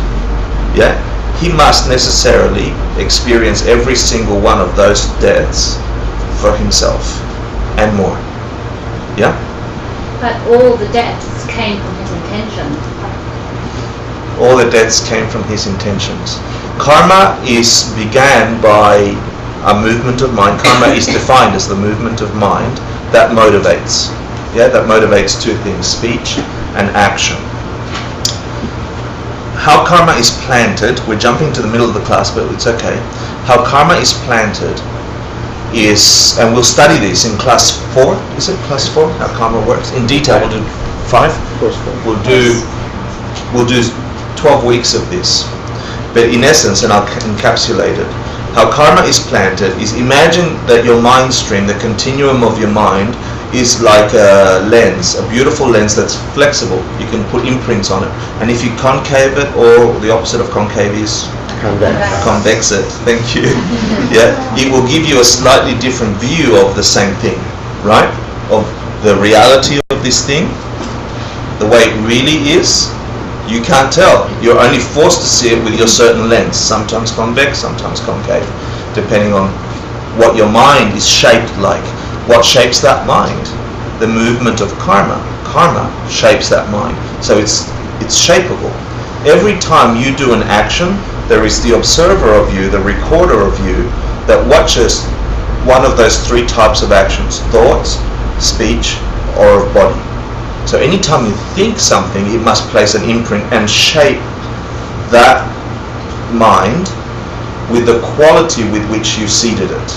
Speaker 1: yeah? He must necessarily experience every single one of those deaths for himself and more, yeah?
Speaker 2: But all the deaths came from his intention.
Speaker 1: All the deaths came from his intentions. Karma began by a movement of mind. Karma is defined as the movement of mind that motivates. Yeah, that motivates two things, speech and action. How karma is planted, we're jumping to the middle of the class, but it's okay. How karma is planted is, and we'll study this in class 4, is it class 4, how karma works? In detail, we'll do 5? We'll do 12 weeks of this. But in essence, and I'll encapsulate it, how karma is planted is, imagine that your mind stream, the continuum of your mind, is like a lens, a beautiful lens that's flexible. You can put imprints on it. And if you concave it, or the opposite of concave is? Convex it, thank you. Yeah, it will give you a slightly different view of the same thing, right? Of the reality of this thing, the way it really is. You can't tell. You're only forced to see it with your certain lens, sometimes convex, sometimes concave, depending on what your mind is shaped like. What shapes that mind? The movement of karma. Karma shapes that mind. So it's shapeable. Every time you do an action, there is the observer of you, the recorder of you, that watches one of those 3 types of actions: thoughts, speech, or of body. So anytime you think something, it must place an imprint and shape that mind with the quality with which you seeded it.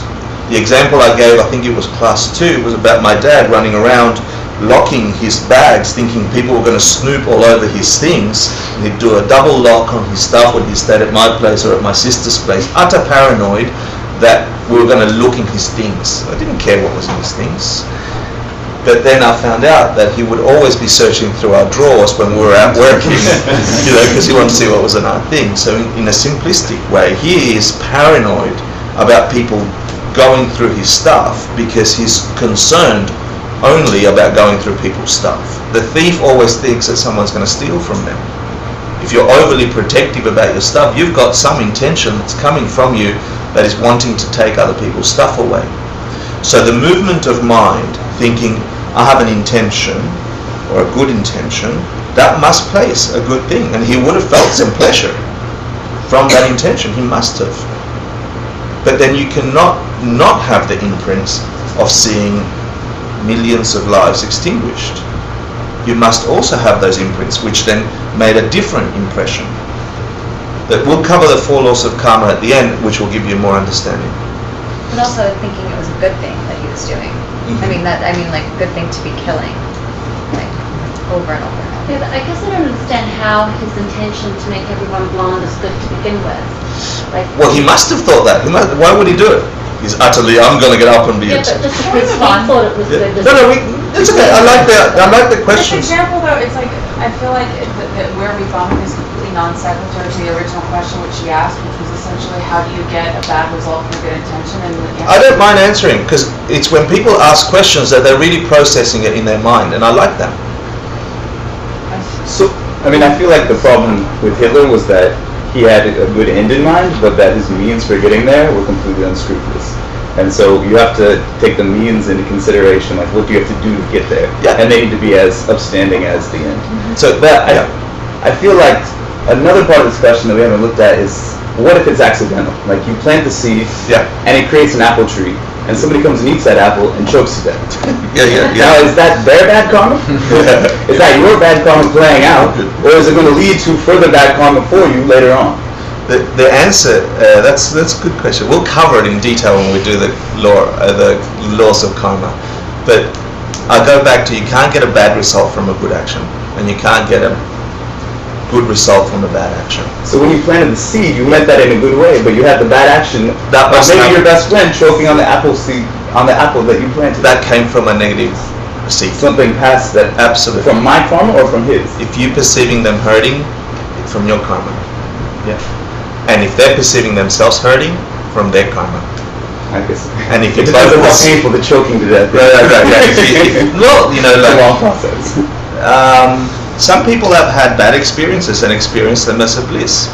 Speaker 1: The example I gave, I think it was class 2, was about my dad running around locking his bags, thinking people were going to snoop all over his things. And he'd do a double lock on his stuff when he stayed at my place or at my sister's place. Utter paranoid that we were going to look in his things. I didn't care what was in his things. But then I found out that he would always be searching through our drawers when we were out working, you know, because he wanted to see what was in our things. So in a simplistic way, he is paranoid about people going through his stuff because he's concerned only about going through people's stuff. The thief always thinks that someone's going to steal from them. If you're overly protective about your stuff, you've got some intention that's coming from you that is wanting to take other people's stuff away. So the movement of mind, thinking, I have an intention, or a good intention, that must place a good thing. And he would have felt some pleasure from that intention. He must have. But then you cannot not have the imprints of seeing millions of lives extinguished. You must also have those imprints, which then made a different impression. But we'll cover the 4 laws of karma at the end, which will give you more understanding.
Speaker 8: And also thinking it was a good thing that he was doing.
Speaker 1: Mm-hmm.
Speaker 8: I mean like a good thing to be killing, like over and over and over.
Speaker 2: Yeah, but I guess I don't understand how his intention to make everyone blonde is good to begin with. Like,
Speaker 1: Well, he must have thought that. Why would he do it? He's utterly, I'm going to get up and be...
Speaker 2: yeah, but just because he thought it was good.
Speaker 1: No, it's okay. I like the questions.
Speaker 3: This example, though, it's like, I feel like that where we've gone with is completely non sequitur to the original question which she asked, which was the essentially how do you get a bad result from a good intention? And
Speaker 1: I don't mind answering, because it's when people ask questions that they're really processing it in their mind, and I like that.
Speaker 9: So, I mean, I feel like the problem with Hitler was that he had a good end in mind, but that his means for getting there were completely unscrupulous. And so you have to take the means into consideration, like what do you have to do to get there?
Speaker 1: Yeah.
Speaker 9: And they need to be as upstanding as the end.
Speaker 1: So,
Speaker 9: But
Speaker 1: yeah.
Speaker 9: I feel like another part of this question that we haven't looked at is, what if it's accidental? Like you plant the seed,
Speaker 1: Yeah.
Speaker 9: and it creates an apple tree, and somebody comes and eats that apple and chokes to death.
Speaker 1: Yeah.
Speaker 9: Now, is that their bad karma? Is that your bad karma playing out, or is it going to lead to further bad karma for you later on?
Speaker 1: The answer, that's a good question. We'll cover it in detail when we do the laws of karma. But I'll go back to, you can't get a bad result from a good action, and you can't get a good result from a bad action.
Speaker 9: So when you planted the seed, you meant that in a good way, but you had the bad action.
Speaker 1: That was
Speaker 9: maybe
Speaker 1: not-
Speaker 9: your best friend choking on the apple seed, on the apple that you planted.
Speaker 1: That came from a negative seed.
Speaker 9: Something past that.
Speaker 1: Absolutely.
Speaker 9: From my karma or from his?
Speaker 1: If you're perceiving them hurting, from your karma.
Speaker 9: Yeah.
Speaker 1: And if they're perceiving themselves hurting, from their karma.
Speaker 9: I guess.
Speaker 1: And if you
Speaker 9: it depends on how
Speaker 1: both
Speaker 9: painful the choking to death is.
Speaker 1: Right. Well, you know,
Speaker 9: It's a
Speaker 1: like,
Speaker 9: long process.
Speaker 1: some people have had bad experiences and experienced them as a bliss.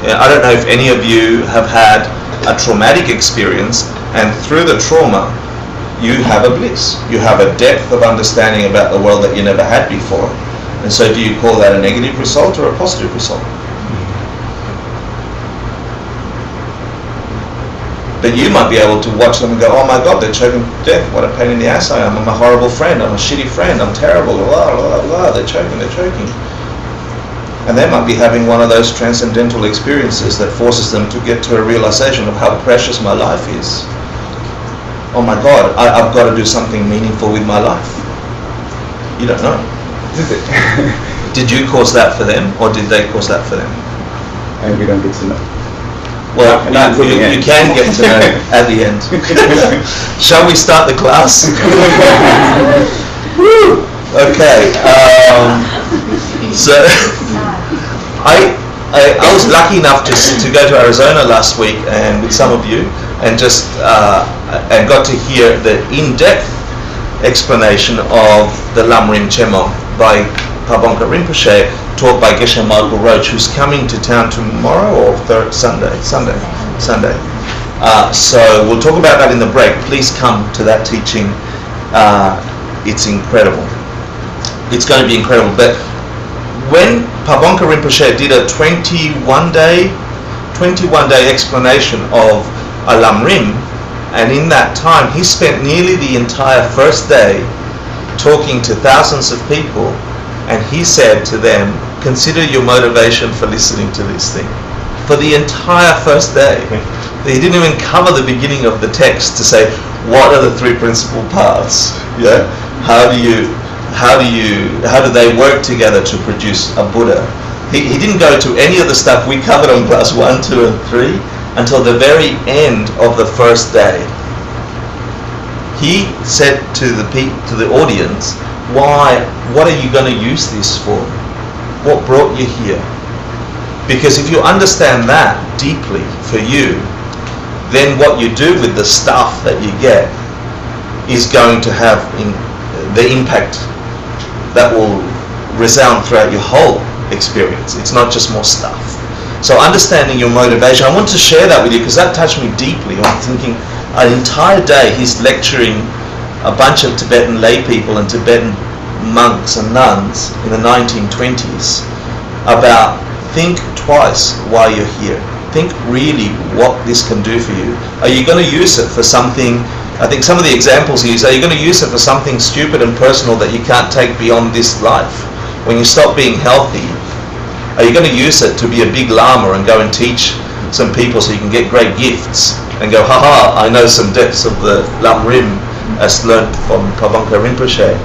Speaker 1: Yeah, I don't know if any of you have had a traumatic experience, and through the trauma, you have a bliss. You have a depth of understanding about the world that you never had before. And so do you call that a negative result or a positive result? But you might be able to watch them and go, oh my God, they're choking to death. What a pain in the ass I am. I'm a horrible friend. I'm a shitty friend. I'm terrible. Blah, blah, blah. They're choking. And they might be having one of those transcendental experiences that forces them to get to a realization of how precious my life is. Oh my God, I've got to do something meaningful with my life. You don't know. Did you cause that for them, or did they cause that for them?
Speaker 9: And we don't get to know.
Speaker 1: Well,
Speaker 9: Not until the
Speaker 1: you
Speaker 9: end.
Speaker 1: can get to know at the end. Shall we start the class? Okay. So I was lucky enough to go to Arizona last week and with some of you, and just and got to hear the in-depth explanation of the Lamrim Chemo by Pabongka Rinpoche, taught by Geshe Roach, who's coming to town tomorrow or Sunday. So we'll talk about that in the break. Please come to that teaching. It's incredible. It's going to be incredible. But when Pabongka Rinpoche did a 21-day explanation of a Lamrim, and in that time he spent nearly the entire first day talking to thousands of people, and he said to them, consider your motivation for listening to this thing. For the entire first day. He didn't even cover the beginning of the text to say, what are the three principal paths? Yeah? How do they work together to produce a Buddha? He didn't go to any of the stuff we covered on class 1, 2, and 3 until the very end of the first day. He said to the audience, what are you going to use this for? What brought you here? Because if you understand that deeply for you, then what you do with the stuff that you get is going to have the impact that will resound throughout your whole experience. It's not just more stuff. So understanding your motivation, I want to share that with you because that touched me deeply. I'm thinking an entire day he's lecturing a bunch of Tibetan lay people and Tibetan monks and nuns in the 1920s about think twice why you're here. Think really what this can do for you. Are you going to use it for something? I think some of the examples he used, are you going to use it for something stupid and personal that you can't take beyond this life? When you stop being healthy, are you going to use it to be a big lama and go and teach some people so you can get great gifts and go, haha, I know some depths of the Lamrim as learned from Pabongka Rinpoche?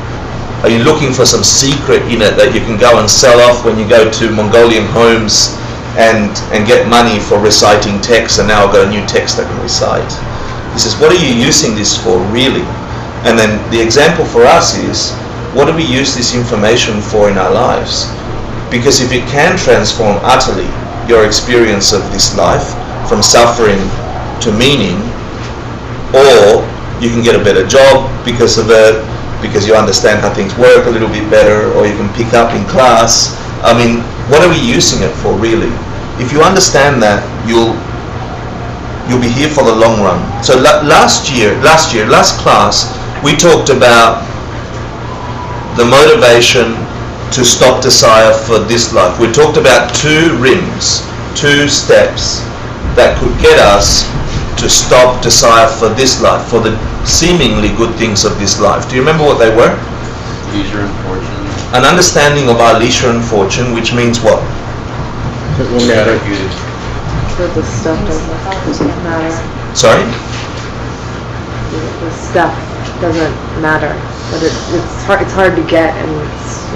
Speaker 1: Are you looking for some secret in it that you can go and sell off when you go to Mongolian homes and get money for reciting texts, and now I've got a new text I can recite? He says, what are you using this for really? And then the example for us is, what do we use this information for in our lives? Because if it can transform utterly your experience of this life from suffering to meaning, or you can get a better job because of it, because you understand how things work a little bit better, or you can pick up in class. I mean, what are we using it for really? If you understand that, you'll be here for the long run. So last class, we talked about the motivation to stop desire for this life. We talked about 2 rims, 2 steps that could get us to stop desire for this life, for the seemingly good things of this life. Do you remember what they were?
Speaker 5: Leisure and fortune.
Speaker 1: An understanding of our leisure and fortune, which means what?
Speaker 6: It will never.
Speaker 10: That the stuff doesn't matter.
Speaker 1: Sorry?
Speaker 10: The stuff doesn't matter. But it's hard to get, and it's,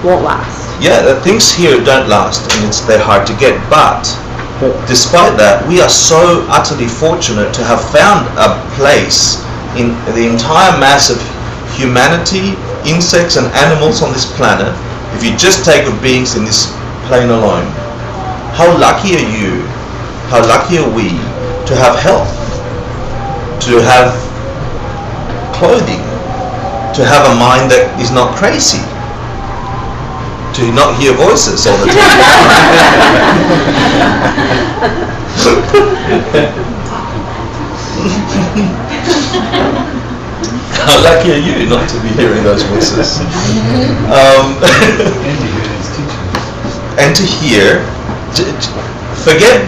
Speaker 10: won't last.
Speaker 1: Yeah, the things here don't last, and they're hard to get. But despite that, we are so utterly fortunate to have found a place in the entire mass of humanity, insects and animals on this planet. If you just take of beings in this plane alone, how lucky are you? How lucky are we to have health, to have clothing, to have a mind that is not crazy, to not hear voices all the time. How lucky are you not to be hearing those voices? And to hear, forget,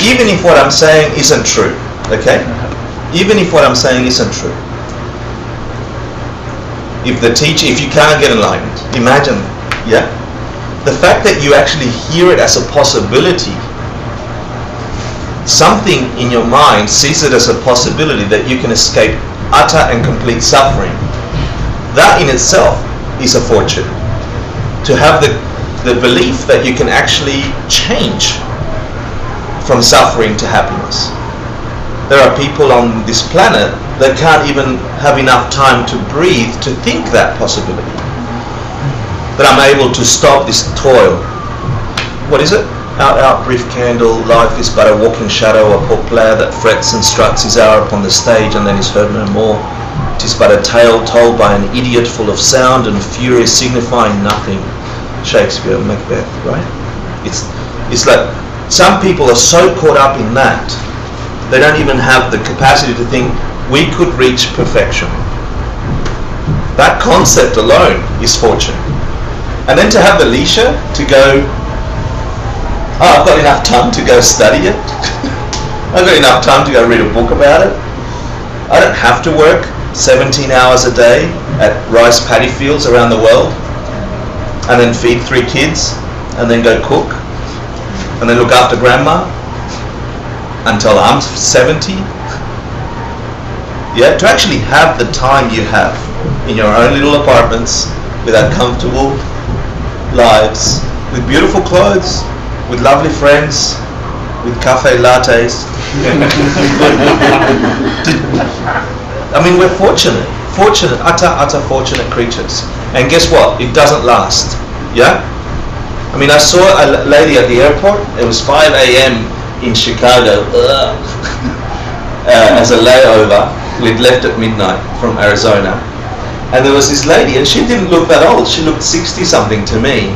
Speaker 1: even if what I'm saying isn't true, okay? Even if what I'm saying isn't true. If you can't get enlightened, imagine, yeah? The fact that you actually hear it as a possibility, something in your mind sees it as a possibility that you can escape utter and complete suffering. That in itself is a fortune. To have the belief that you can actually change from suffering to happiness. There are people on this planet that can't even have enough time to breathe to think that possibility. That I'm able to stop this toil. What is it? Out, brief candle, life is but a walking shadow, a poor player that frets and struts his hour upon the stage and then is heard no more. 'Tis but a tale told by an idiot full of sound and fury signifying nothing. Shakespeare, Macbeth, right? It's like some people are so caught up in that, they don't even have the capacity to think we could reach perfection. That concept alone is fortune. And then to have the leisure to go, I've got enough time to go study it. I've got enough time to go read a book about it. I don't have to work 17 hours a day at rice paddy fields around the world and then feed 3 kids and then go cook and then look after grandma until I'm 70. Yeah, to actually have the time you have in your own little apartments with our comfortable lives, with beautiful clothes, with lovely friends, with cafe lattes. I mean, we're fortunate, utter fortunate creatures. And guess what? It doesn't last. Yeah? I mean, I saw a lady at the airport. It was 5 a.m. in Chicago as a layover. We'd left at midnight from Arizona. And there was this lady, and she didn't look that old. She looked 60-something to me.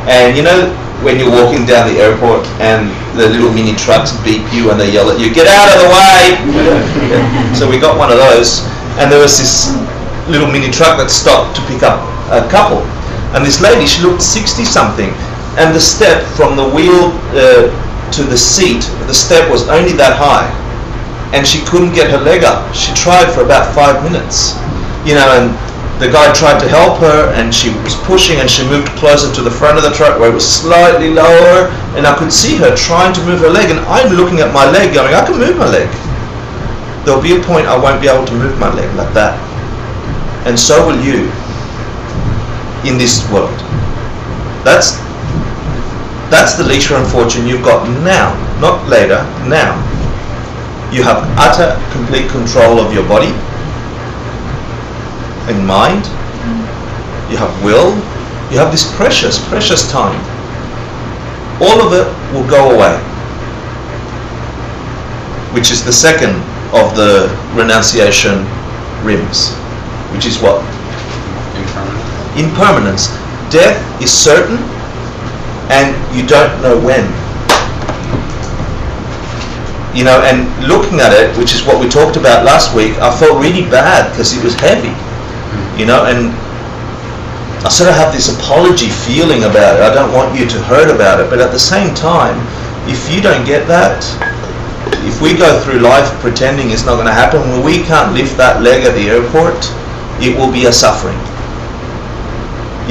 Speaker 1: And you know, when you're walking down the airport and the little mini trucks beep you and they yell at you, get out of the way! So we got one of those, and there was this little mini truck that stopped to pick up a couple. And this lady, she looked 60-something, and the step from the wheel to the seat, the step was only that high. And she couldn't get her leg up. She tried for about 5 minutes. You know, and the guy tried to help her, and she was pushing, and she moved closer to the front of the truck where it was slightly lower, and I could see her trying to move her leg, and I'm looking at my leg going, I can move my leg. There'll be a point I won't be able to move my leg like that. And so will you in this world. That's the leisure and fortune you've got now, not later, now. You have utter, complete control of your body and mind. You have will. You have this precious, precious time. all of it will go away, which is the second of the renunciation rims, which is what?
Speaker 5: Impermanence.
Speaker 1: Impermanence. Death is certain, and you don't know when. You know, and looking at it, which is what we talked about last week, I felt really bad because it was heavy, you know, and I sort of have this apology feeling about it. I don't want you to hurt about it, but at the same time, if you don't get that, if we go through life pretending it's not going to happen, when we can't lift that leg at the airport, it will be a suffering.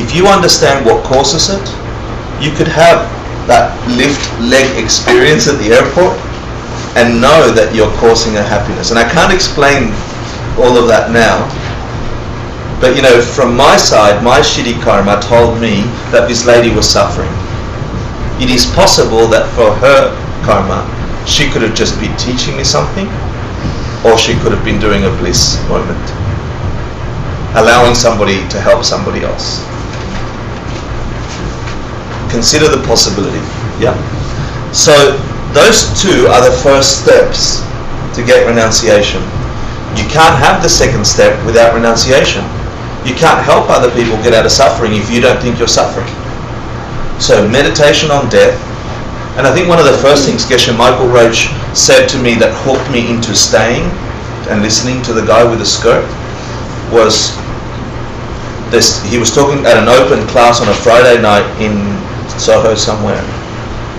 Speaker 1: If you understand what causes it, you could have that lift leg experience at the airport and know that you're causing a happiness. And I can't explain all of that now, but you know, from my side, my shitty karma told me that this lady was suffering. It is possible that for her karma, she could have just been teaching me something, or she could have been doing a bliss moment, allowing somebody to help somebody else. Consider the possibility. Yeah. So those two are the first steps to get renunciation. You can't have the second step without renunciation. You can't help other people get out of suffering if you don't think you're suffering. So meditation on death. And I think one of the first things Geshe Michael Roach said to me that hooked me into staying and listening to the guy with the skirt was this. He was talking at an open class on a Friday night in Soho somewhere,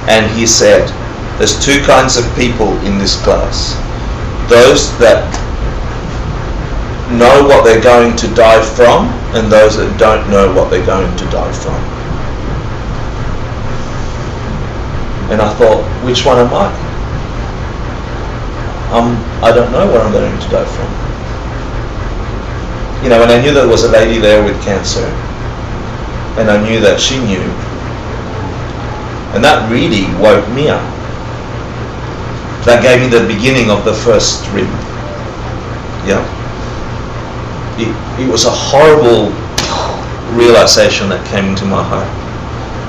Speaker 1: and he said, there's two kinds of people in this class. Those that know what they're going to die from, and those that don't know what they're going to die from. And I thought, which one am I? I don't know what I'm going to die from. You know, and I knew there was a lady there with cancer, and I knew that she knew, and that really woke me up. That gave me the beginning of the first rim. Yeah. It was a horrible realization that came into my heart,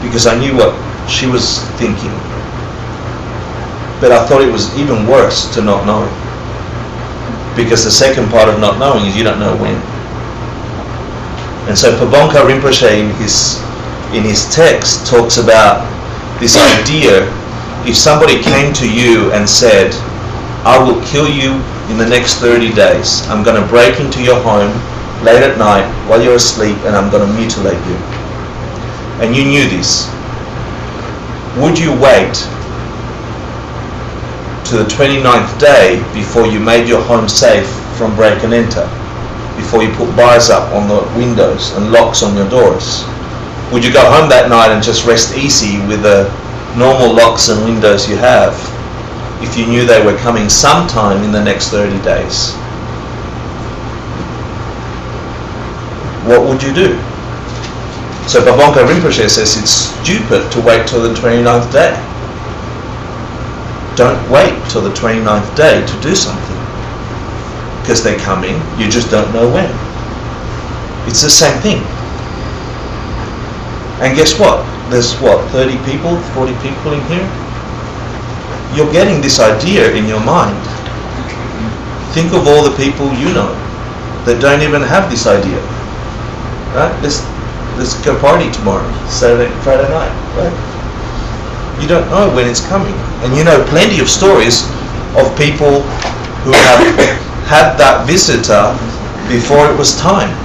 Speaker 1: because I knew what she was thinking. But I thought it was even worse to not know, because the second part of not knowing is you don't know when. And so Pabongka Rinpoche in his text talks about this idea. If somebody came to you and said, I will kill you in the next 30 days, I'm going to break into your home late at night while you're asleep and I'm going to mutilate you, and you knew this, would you wait to the 29th day before you made your home safe from break and enter, before you put bars up on the windows and locks on your doors? Would you go home that night and just rest easy with the normal locks and windows you have if you knew they were coming sometime in the next 30 days? What would you do? So Pabongka Rinpoche says it's stupid to wait till the 29th day. Don't wait till the 29th day to do something, because they're coming, you just don't know when. It's the same thing. And guess what? There's 30 people, 40 people in here? You're getting this idea in your mind. Think of all the people you know that don't even have this idea. Right? Let's go party tomorrow, Friday night. Right? You don't know when it's coming. And you know plenty of stories of people who have had that visitor before it was time.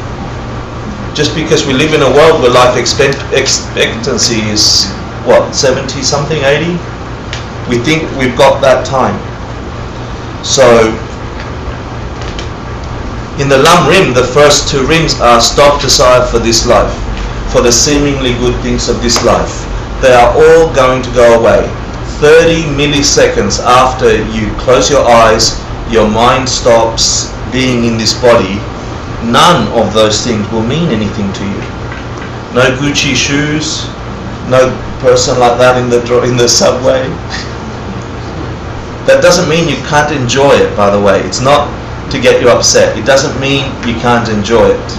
Speaker 1: Just because we live in a world where life expectancy is, 70 something, 80? We think we've got that time. So, in the Lam Rim, the first two rims are stop desire for this life, for the seemingly good things of this life. They are all going to go away. 30 milliseconds after you close your eyes, your mind stops being in this body. None of those things will mean anything to you. No Gucci shoes, no person like that in the subway. That doesn't mean you can't enjoy it, by the way. It's not to get you upset. It doesn't mean you can't enjoy it.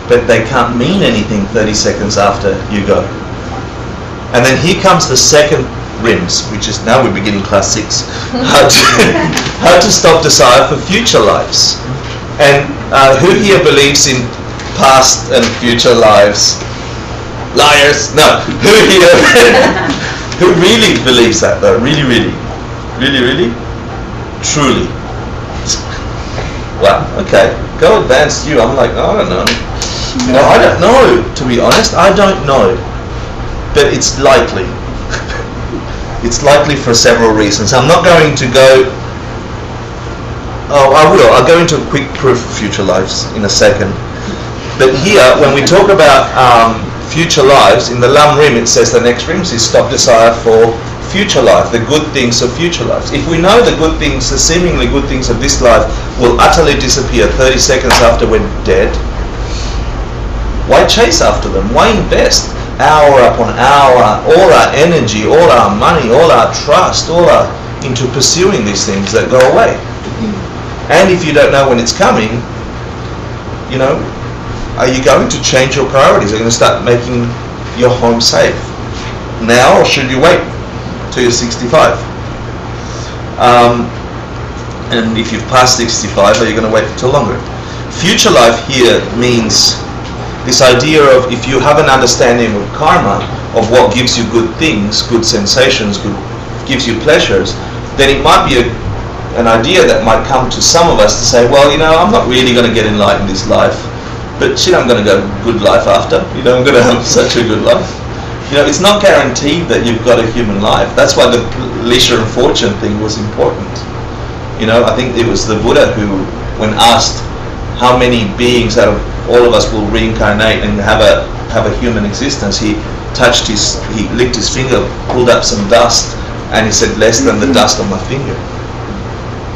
Speaker 1: But they can't mean anything 30 seconds after you go. And then here comes the second rims, which is now we're beginning class 6. How to stop desire for future lives. And who here believes in past and future lives? Liars! No. Who here? Who really believes that though? Really, really? Really, really? Truly? Wow, okay. Go advanced you. I'm like, I don't know. No, I don't know, to be honest. I don't know. But it's likely. It's likely for several reasons. I'm not going to go... Oh, I will. I'll go into a quick proof of future lives in a second. But here, when we talk about future lives, in the Lam Rim it says the next rim is stop desire for future life, the good things of future lives. If we know the good things, the seemingly good things of this life will utterly disappear 30 seconds after we're dead, why chase after them? Why invest hour upon hour, all our energy, all our money, all our trust, into pursuing these things that go away? And if you don't know when it's coming, you know, are you going to change your priorities? Are you going to start making your home safe now, or should you wait till you're 65? And if you've passed 65, are you going to wait till longer? Future life here means this idea of, if you have an understanding of karma, of what gives you good things, good sensations, gives you pleasures, then it might be an idea that might come to some of us to say, well, you know, I'm not really going to get enlightened this life, but shit, I'm going to go good life after. You know, I'm going to have such a good life. You know, it's not guaranteed that you've got a human life. That's why the leisure and fortune thing was important. You know, I think it was the Buddha who, when asked how many beings out of all of us will reincarnate and have a human existence, he licked his finger, pulled up some dust, and he said, less than the dust on my finger.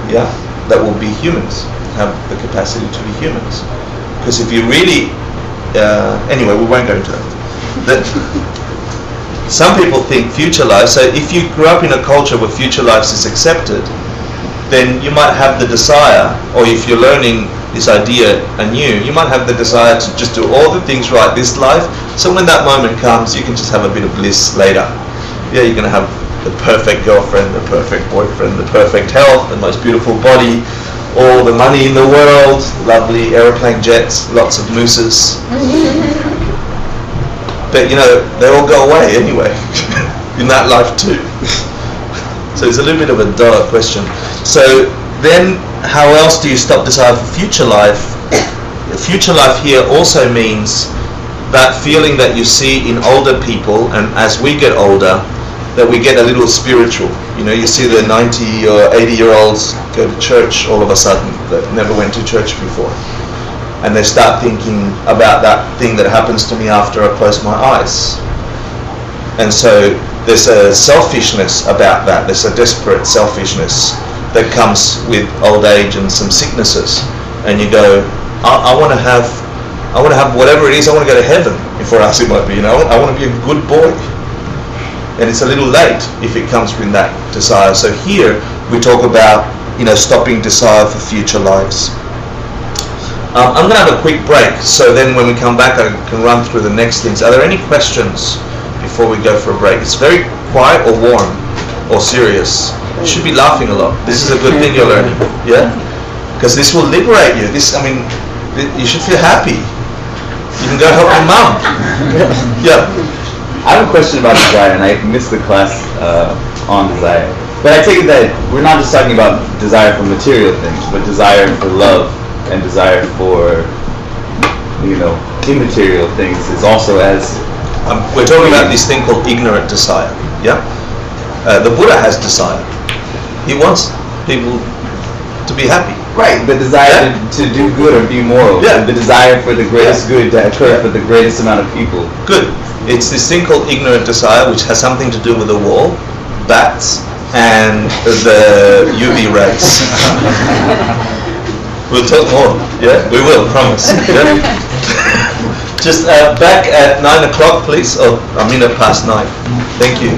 Speaker 1: Yeah, that will be humans, have the capacity to be humans. Because if you really, anyway, we won't go into that. Some people think future lives, so if you grew up in a culture where future lives is accepted, then you might have the desire, or if you're learning this idea anew, you might have the desire to just do all the things right this life, so when that moment comes, you can just have a bit of bliss later. Yeah, you're going to have the perfect girlfriend, the perfect boyfriend, the perfect health, the most beautiful body, all the money in the world, lovely aeroplane jets, lots of mooses. But, you know, they all go away anyway, in that life too. So it's a little bit of a dull question. So then, how else do you stop desire for future life? Future life here also means that feeling that you see in older people, and as we get older, that we get a little spiritual. You know, you see the 90 or 80-year-olds go to church all of a sudden that never went to church before. And they start thinking about that thing that happens to me after I close my eyes. And so there's a selfishness about that. There's a desperate selfishness that comes with old age and some sicknesses. And you go, I want to have whatever it is. I want to go to heaven, for us it might be. You know, I want to be a good boy. And it's a little late if it comes from that desire. So here we talk about, you know, stopping desire for future lives. I'm going to have a quick break, so then when we come back I can run through the next things. Are there any questions before we go for a break? It's very quiet or warm or serious. You should be laughing a lot. This is a good thing you're learning, yeah? Because this will liberate you. This, I mean, you should feel happy. You can go help your mum. Yeah.
Speaker 9: I have a question about desire, and I missed the class on desire. But I take it that we're not just talking about desire for material things, but desire for love and desire for, you know, immaterial things is also as...
Speaker 1: we're talking about this thing called ignorant desire, yeah? The Buddha has desire. He wants people to be happy.
Speaker 9: Right, the desire to do good or be moral.
Speaker 1: Yeah.
Speaker 9: The desire for the greatest good to occur for the greatest amount of people.
Speaker 1: Good. It's this thing called ignorant desire, which has something to do with the wall, bats, and the UV rays. We'll talk more. Yeah, we will, promise. Yeah? Just back at 9 o'clock, please. Oh, a minute past 9. Thank you.